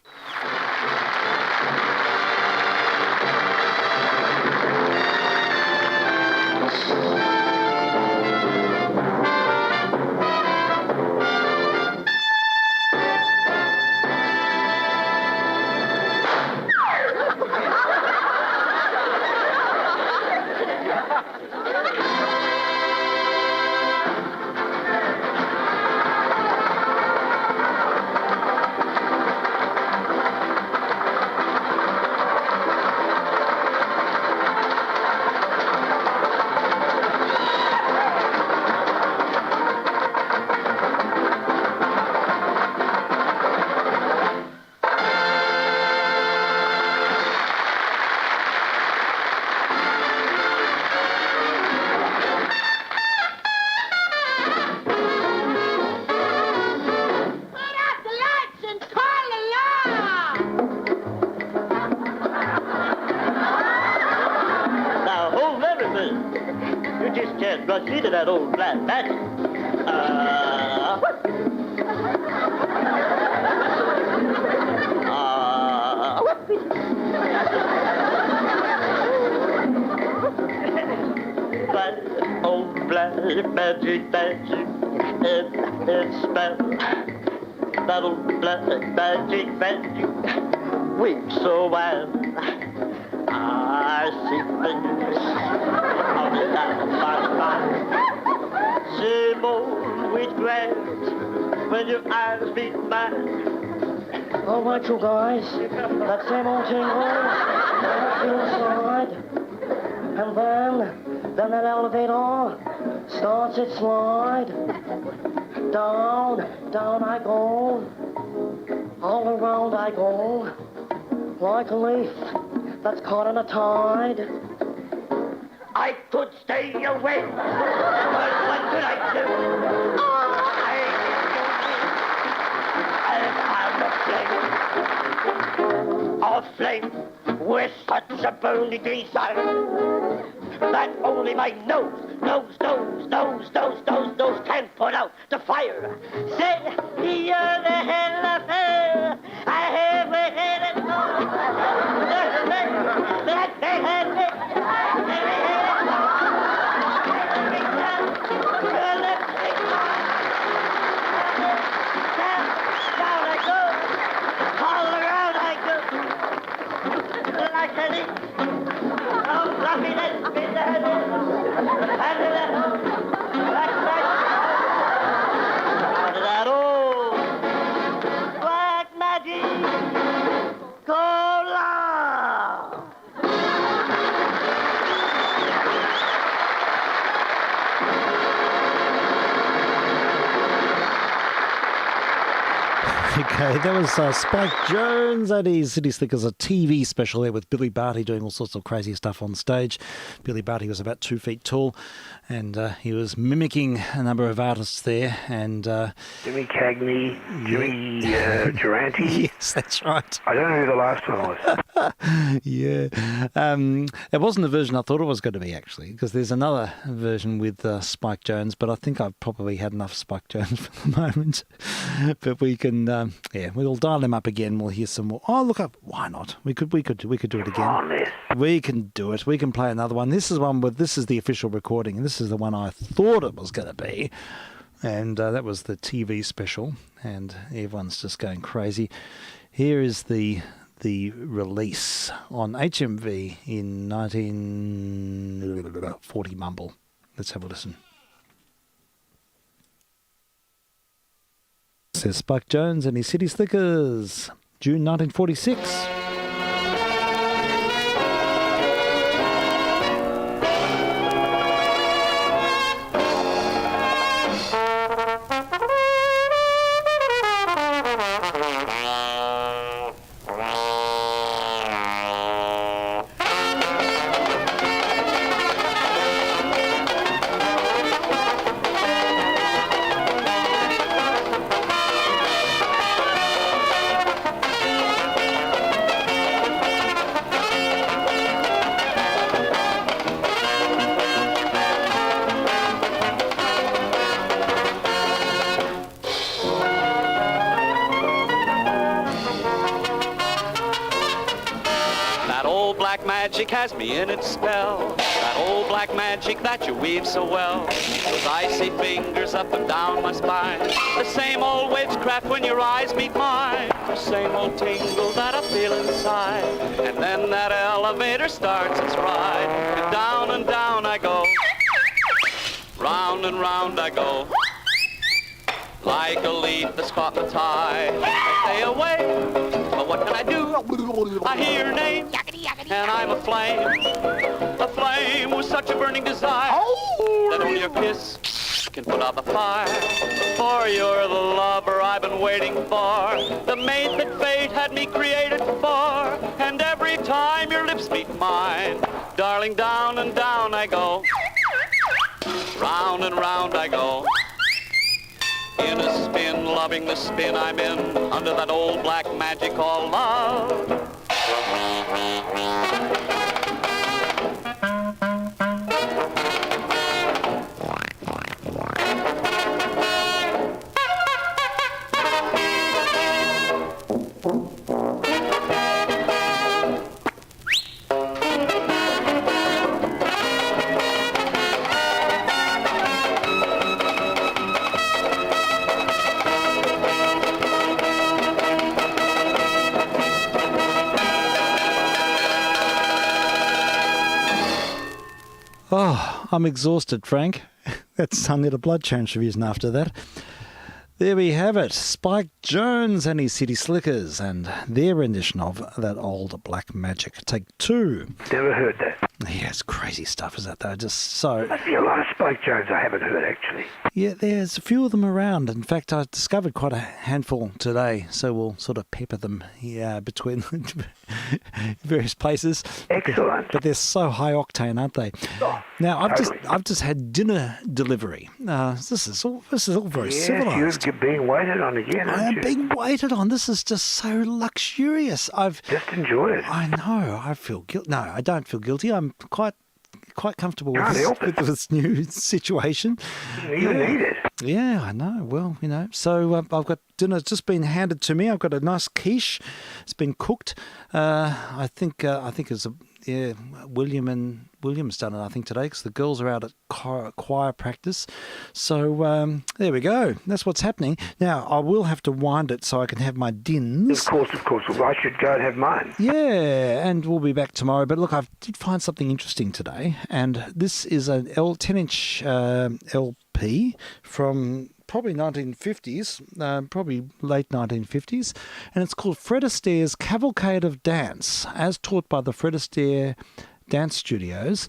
See to that old black magic. That old black magic, it's spell. That old black magic, weeps so wild. I see things on the down by the fire. Same old wheat grass when your eyes meet mine. All right, you guys, that same old jingle, inside, and then that elevator starts its slide. Down, down I go, all around I go, like a leaf that's caught in a tide. I could stay away, but what could I do? I'm a flame with such a burning desire that only my nose can put out the fire. Say, you're the hell of a Okay, that was Spike Jones and his City Slickers, a TV special there with Billy Barty doing all sorts of crazy stuff on stage. Billy Barty was about 2 feet tall, and he was mimicking a number of artists there. And Jimmy Cagney, Jimmy Durante. Yes, that's right. I don't know who the last one was. Yeah. It wasn't the version I thought it was going to be, actually, because there's another version with Spike Jones, but I think I've probably had enough Spike Jones for the moment. But we can, we'll dial them up again. We'll hear some more. Oh, look up. Why not? We could do it again. We can do it. We can play another one. This is the official recording, and this is the one I thought it was going to be. And that was the TV special, and everyone's just going crazy. Here is the release on HMV in 1940 mumble. Let's have a listen. Says Spike Jones and his City Slickers, June 1946. Magic has me in its spell. That old black magic that you weave so well. Those icy fingers up and down my spine. The same old witchcraft when your eyes meet mine. The same old tingle that I feel inside. And then that elevator starts its ride. And down I go. Round and round I go. Like a leaf that's caught in the tide. I stay away, but what can I do? I hear your name, and I'm a flame with such a burning desire that only your kiss can put out the fire. For you're the lover I've been waiting for, the mate that fate had me created for. And every time your lips meet mine, darling, down and down I go. Round and round I go. In a spin, loving the spin I'm in, under that old black magic called love. Oh, I'm exhausted, Frank. That's I need a blood transfusion after that. There we have it. Spike Jones and his City Slickers and their rendition of that old black magic. Take 2. Never heard that. Yeah, it's crazy stuff, is that? They're just so... Must be a lot of Spike Jones I haven't heard, actually. Yeah, there's a few of them around. In fact, I discovered quite a handful today, so we'll sort of pepper them between various places. Excellent. But they're so high octane, aren't they? Oh, now, totally. I've just had dinner delivery. This is all very civilised. You're being waited on again, aren't I am you? being waited on. This is just so luxurious. Just enjoy it. I know. I feel guilty. No, I don't feel guilty. I'm quite comfortable with this new situation. You need it. Yeah, I know. Well, so I've got dinner. It's just been handed to me. I've got a nice quiche. It's been cooked. I think it's William's done it, I think, today, because the girls are out at choir practice. So there we go. That's what's happening. Now, I will have to wind it so I can have my dins. Of course. Well, I should go and have mine. Yeah, and we'll be back tomorrow. But look, I did find something interesting today, and this is an 10-inch LP from probably 1950s, probably late 1950s, and it's called Fred Astaire's Cavalcade of Dance, as taught by the Fred Astaire Dance Studios,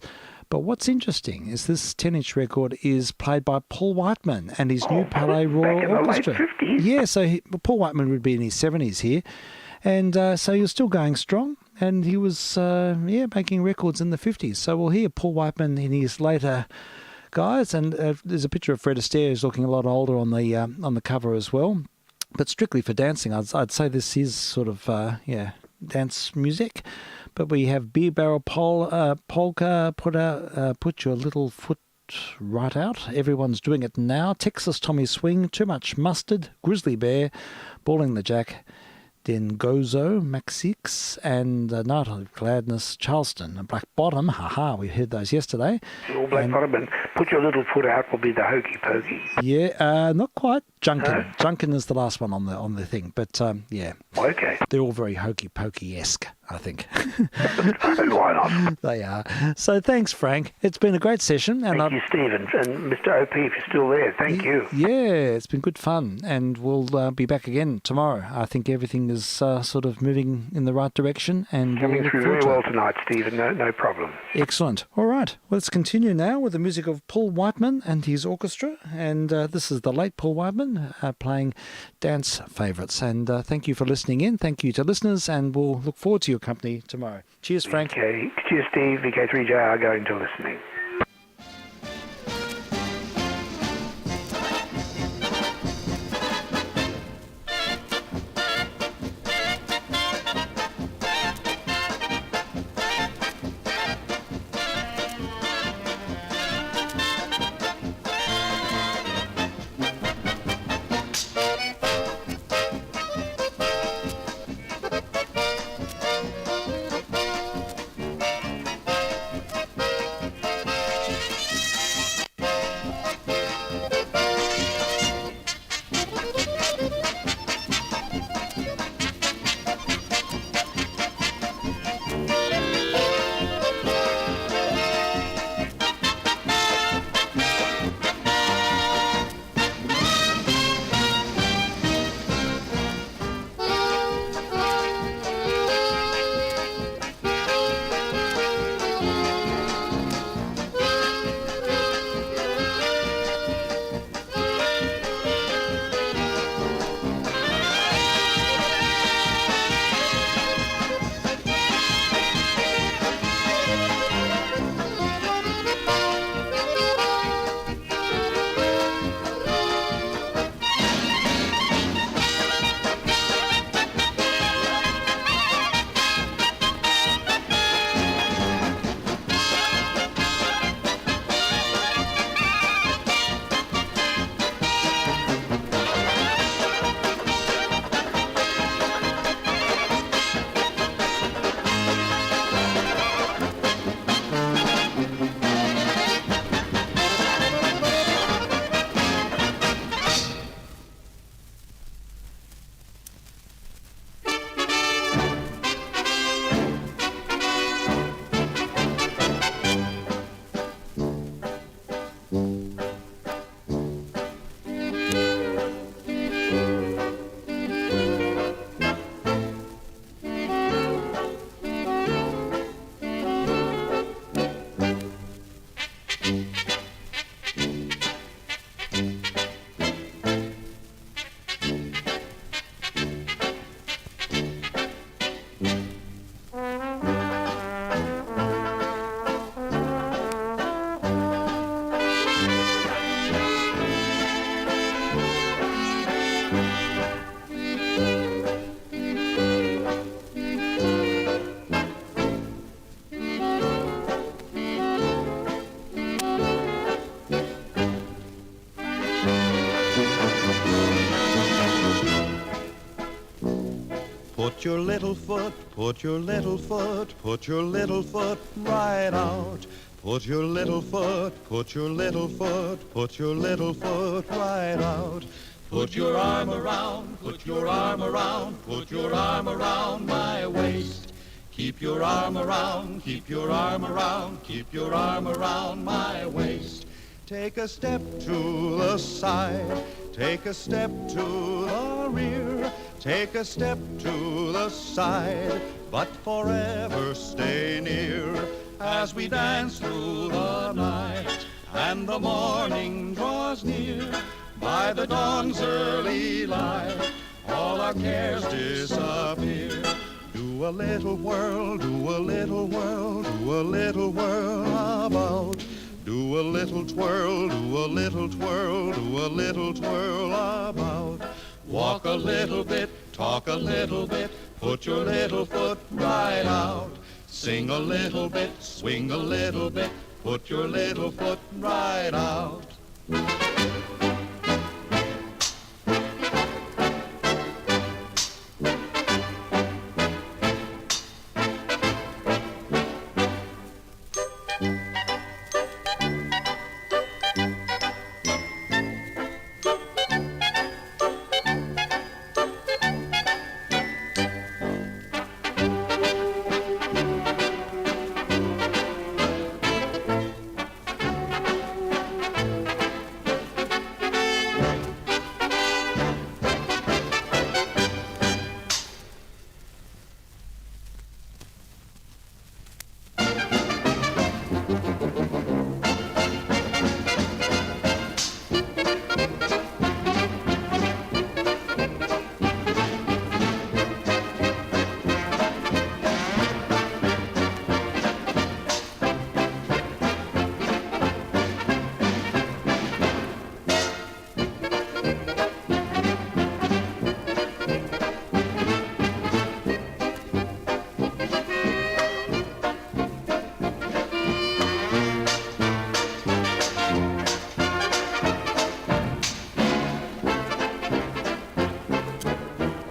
But what's interesting is this 10-inch record is played by Paul Whiteman and his new Palais Royal back in the Orchestra. late 50s? Yeah, so Paul Whiteman would be in his 70s here. And so he was still going strong, and he was making records in the 50s. So we'll hear Paul Whiteman in his later guys, and there's a picture of Fred Astaire who's looking a lot older on the cover as well. But strictly for dancing, I'd say this is sort of dance music. But we have Beer Barrel Polka, Put Your Little Foot Right Out. Everyone's doing it now. Texas Tommy Swing, Too Much Mustard, Grizzly Bear, Balling the Jack, then Gozo, Max 6, and Night of Gladness, Charleston, and Black Bottom. Haha, we heard those yesterday. All Black Bottom, and Put Your Little Foot Out will be the Hokey Pokey. Yeah, not quite. Junkin. No? Junkin is the last one on the thing, but yeah. Okay. They're all very hokey pokey-esque, I think. Why not? They are. So thanks, Frank. It's been a great session. And Thank you, Stephen. And Mr. OP, if you're still there, thank you. Yeah, it's been good fun. And we'll be back again tomorrow. I think everything is sort of moving in the right direction. And Coming we'll through very well tonight, Stephen. No problem. Excellent. All right. Let's continue now with the music of Paul Whiteman and his orchestra. And this is the late Paul Whiteman playing dance favourites. And thank you for listening in. Thank you to listeners. And we'll look forward to your company tomorrow. Cheers, Frank. Okay. Cheers, Steve. VK3JR going to listening. Put your little foot, put your little foot, put your little foot right out. Put your little foot, put your little foot, put your little foot right out. Put your arm around, put your arm around, put your arm around my waist. Keep your arm around, keep your arm around, keep your arm around my waist. Take a step to the side, take a step to the rear, take a step to the side, but forever stay near. as we dance through the night, and the morning draws near by the dawn's early light. All our cares disappear. Do a little whirl, do a little whirl, do a little whirl about. Do a little twirl, do a little twirl, do a little twirl about. Walk a little bit, talk a little bit, put your little foot right out. Sing a little bit, swing a little bit, put your little foot right out.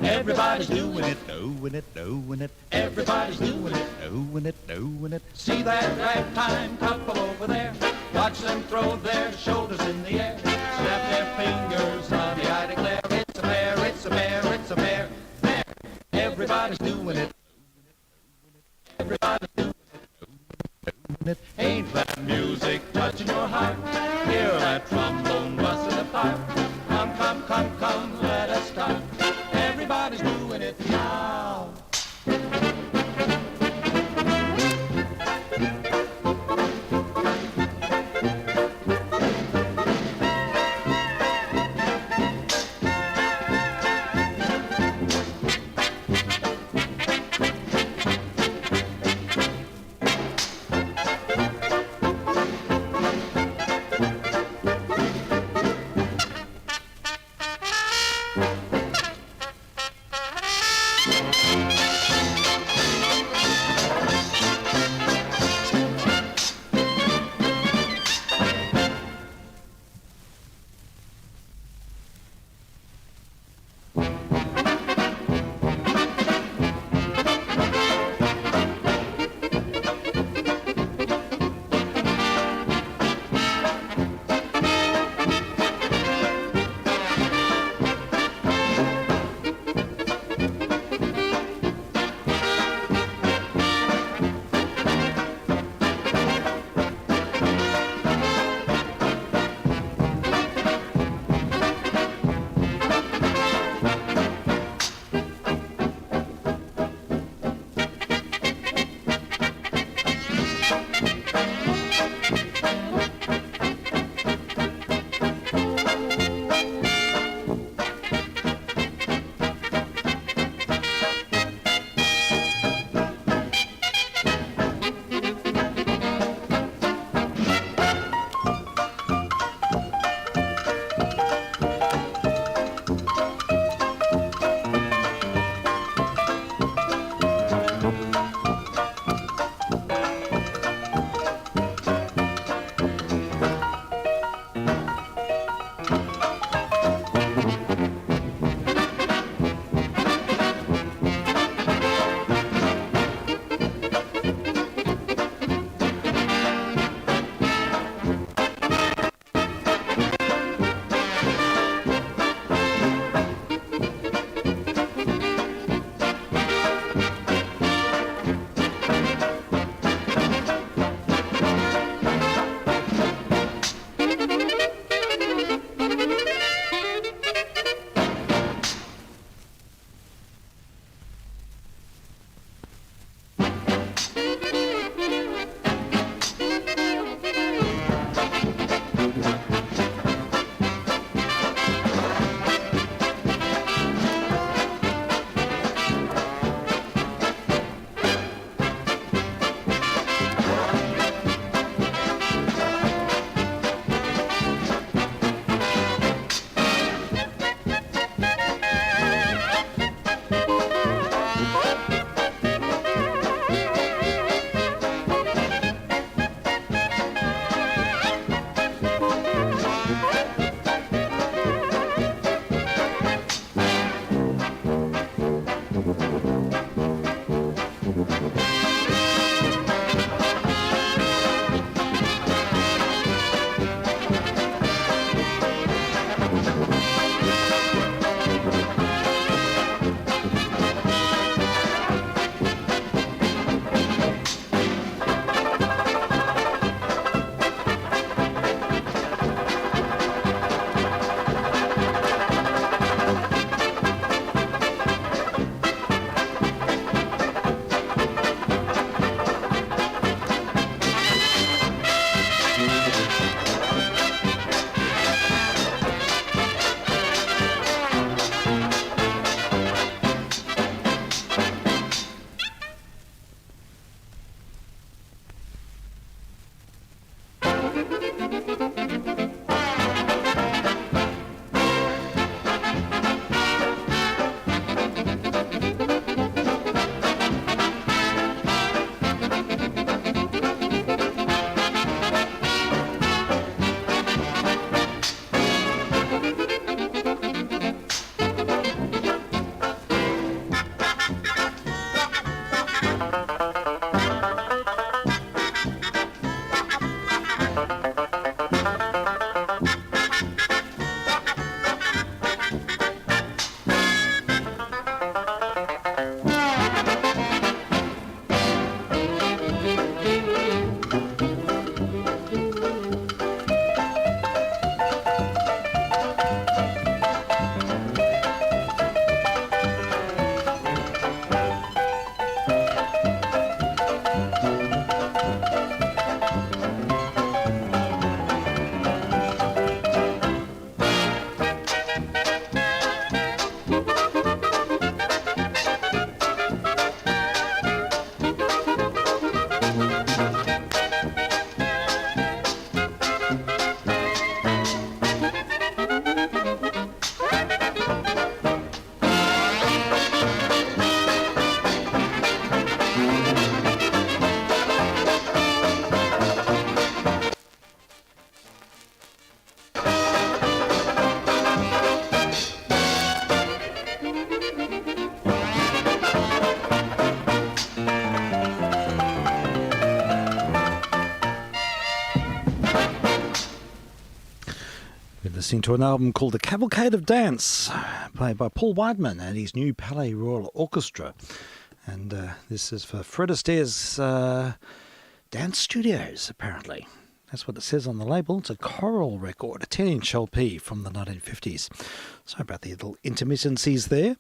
Everybody's doing it, doing it, doing it. Everybody's doing it, doing it, doing it. See that ragtime couple over there? Watch them throw their shoulders in the air. Snap their fingers, honey, I declare. It's a pair, it's a pair, it's a pair. There, everybody's doing it. Everybody's doing it, doing it. Ain't that music touching your heart? Hear that trombone busting apart. Come, come, come, come, let us start. Everybody's doing it now. We're listening to an album called The Cavalcade of Dance, played by Paul Weidman and his new Palais Royal Orchestra. And this is for Fred Astaire's Dance Studios, apparently. That's what it says on the label. It's a choral record, a 10-inch LP from the 1950s. Sorry about the little intermittencies there.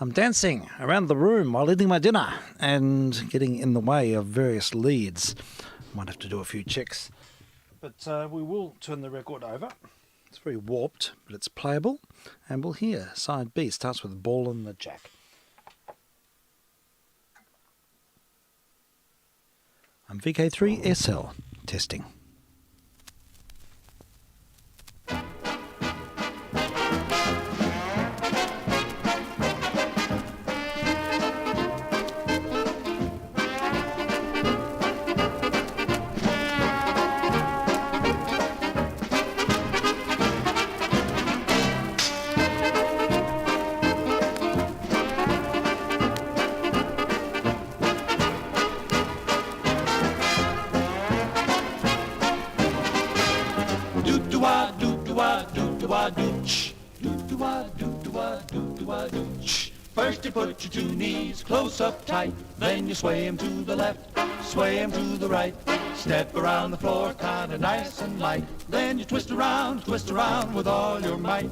I'm dancing around the room while eating my dinner and getting in the way of various leads. Might have to do a few checks. But we will turn the record over. It's very warped, but it's playable. And we'll hear side B. Starts with Ball and the Jack. I'm vk3sl, testing. First you put your two knees close up tight, then you sway 'em to the left, sway 'em to the right. Step around the floor kinda nice and light, then you twist around with all your might.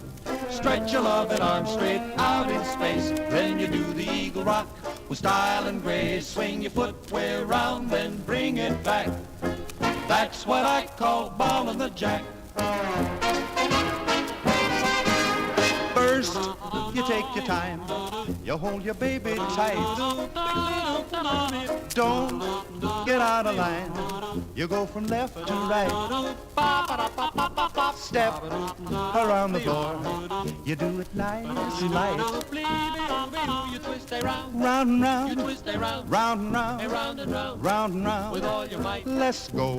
Stretch your loving arms straight out in space, then you do the eagle rock with style and grace. Swing your foot way around, then bring it back. That's what I call ballin' the jack. First, you take your time, you hold your baby tight. Don't get out of line, you go from left to right. Step around the floor, you do it nice and light. Round and round, round and round, round and round, with all your might. Let's go.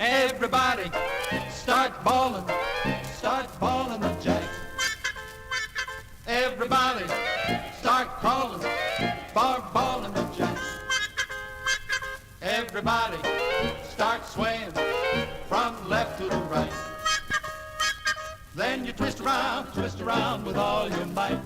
Everybody, start ballin' the jack. Everybody, start crawling for ballin' the jack. Everybody, start swaying from left to the right. Then you twist around with all your might.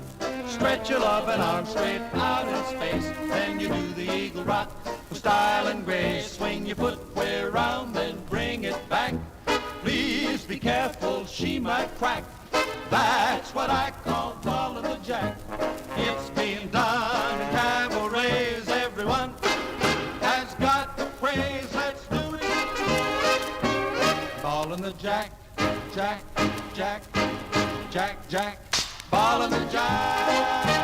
Stretch your loving arms straight out in space. Then you do the eagle rock with style and grace. Swing your foot way around, then bring it back. Please be careful, she might crack. That's what I call ballin' the jack. It's being done in cabarets. Everyone has got the praise. Let's do it. Ballin' the jack, jack, jack, jack, jack. Ballin' the jack.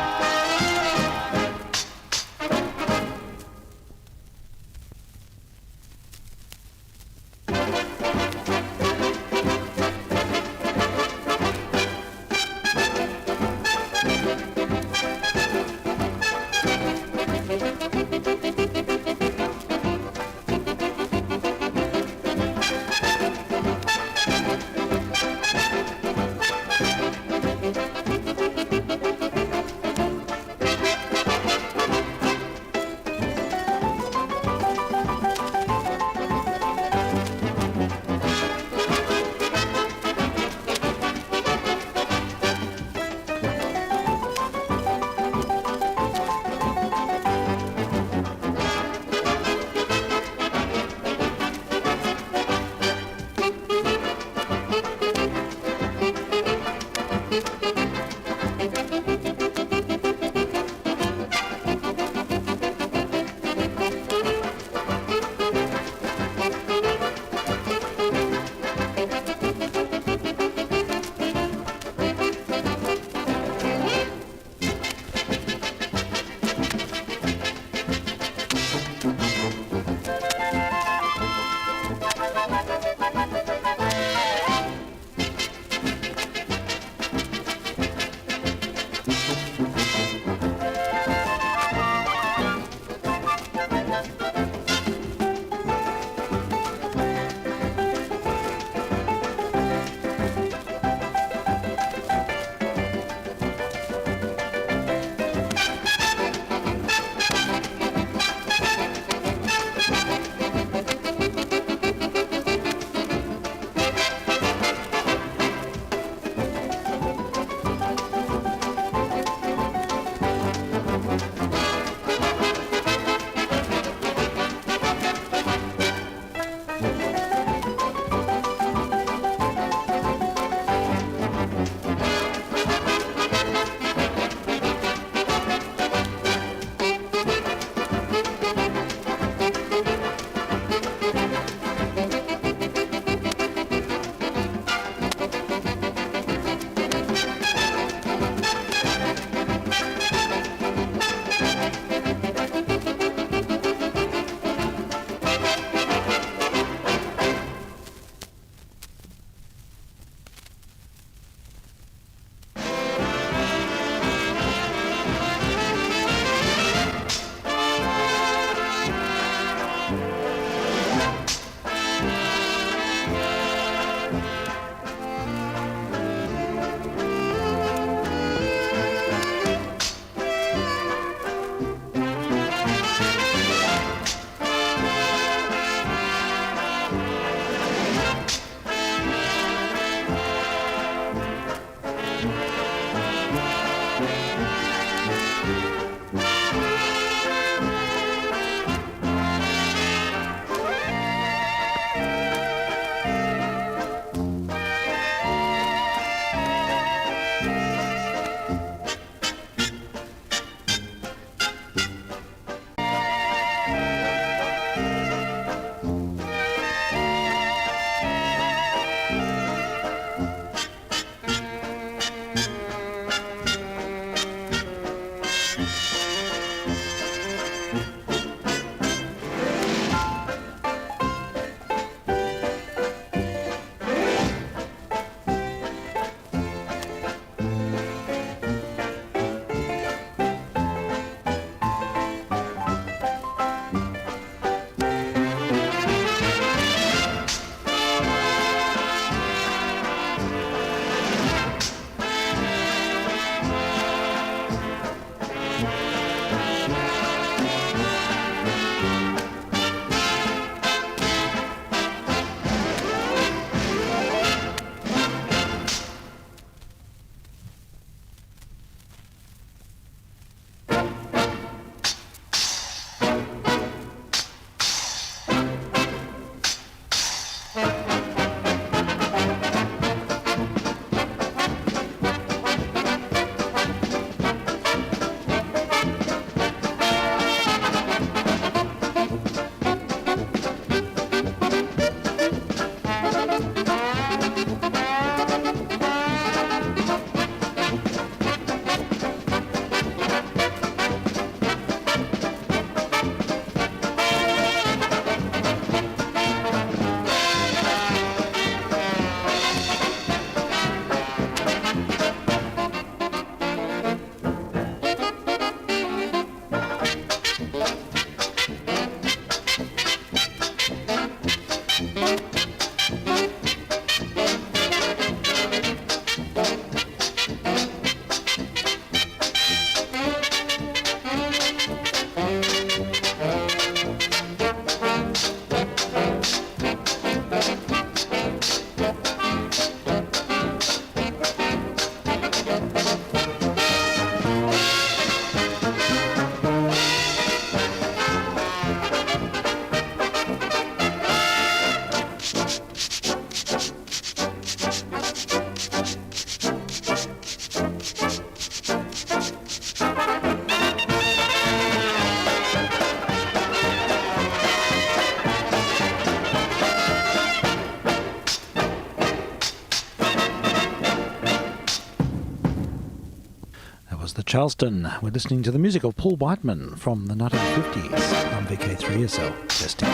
That was the Charleston. We're listening to the music of Paul Whiteman from the 1950s on vk3sl. Testing.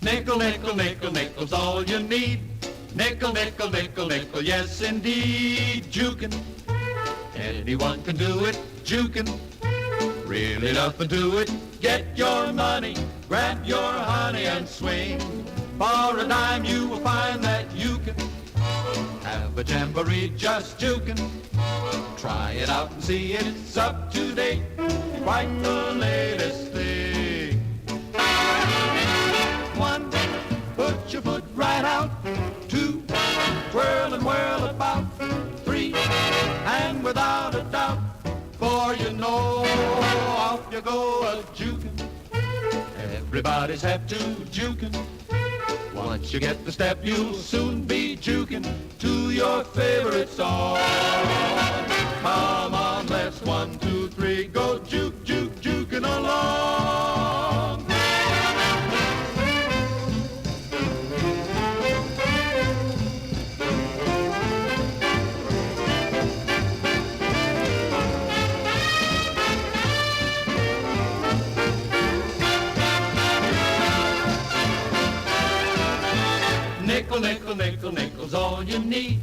Nickel, nickel, nickel, nickel's all you need. Nickel, nickel, nickel, nickel, yes indeed. Jukin', anyone can do it. Jukin', really nothing to it. Get your money, grab your honey and swing. For a dime you will find that you can have a jamboree just jukin'. Try it out and see it's up to date. Quite the latest thing. One, put your foot right out. Two, twirl and whirl about. Three, and without a doubt, for you know, off you go a-jukin'. Everybody's have to jukin'. Once you get the step, you'll soon be jukin' to your favorite song. Come on, let's 1, 2, 3, go juke, juke, jukin' along. Nickel, nickel, nickel, nickel's all you need.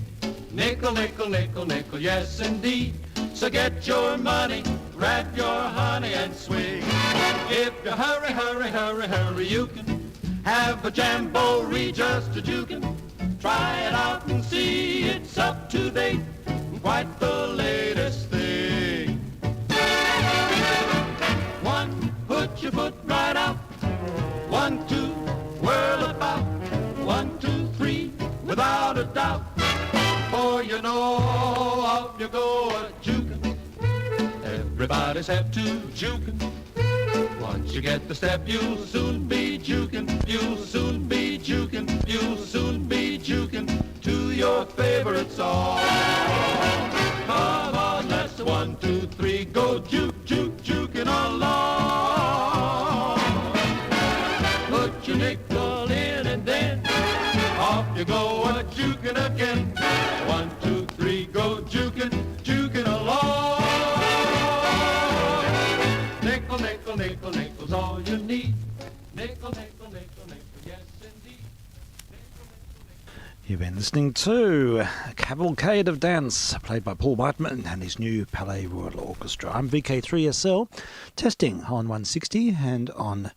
Nickel, nickel, nickel, nickel, yes indeed. So get your money, grab your honey and swing. If you hurry, hurry, hurry, hurry, you can have a jamboree just a jukin'. Try it out and see it's up to date, quite the latest thing. One, put your foot right out. 1, 2, whirl about. 1, 2, 3, without a doubt. For you know, off you go a-jukin'. Everybody's have to jukin'. Once you get the step, you'll soon be jukin'. You'll soon be jukin'. You'll soon be jukin' to your favorite song. Come on, let's 1, 2, 3, go juke, juke, jukin' along. Put your nickel in and then off you go a-jukin' again. 1, 2, 3, go jukin', jukin' along. Nickel, nickel, nickel, nickel's all you need. Nickel, nickel, nickel, nickel, yes indeed. Nickel, nickel, nickel. You've been listening to a Cavalcade of Dance, played by Paul Whiteman and his new Palais Royal Orchestra. I'm vk3sl, testing on 160 and on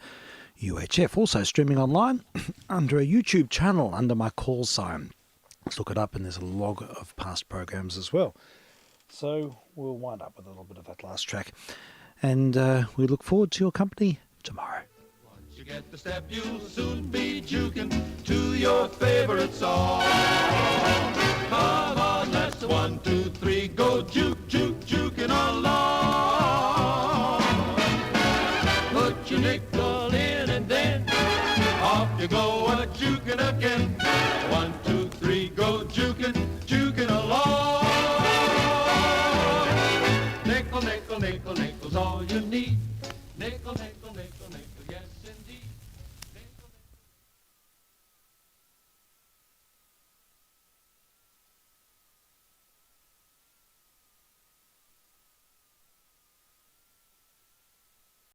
UHF, also streaming online under a YouTube channel under my call sign. Let's look it up, and there's a log of past programs as well. So we'll wind up with a little bit of that last track, and we look forward to your company tomorrow. Get the step, you'll soon be juking to your favorite song. Come on, let's 1, 2, 3, go juke, juke, juking along.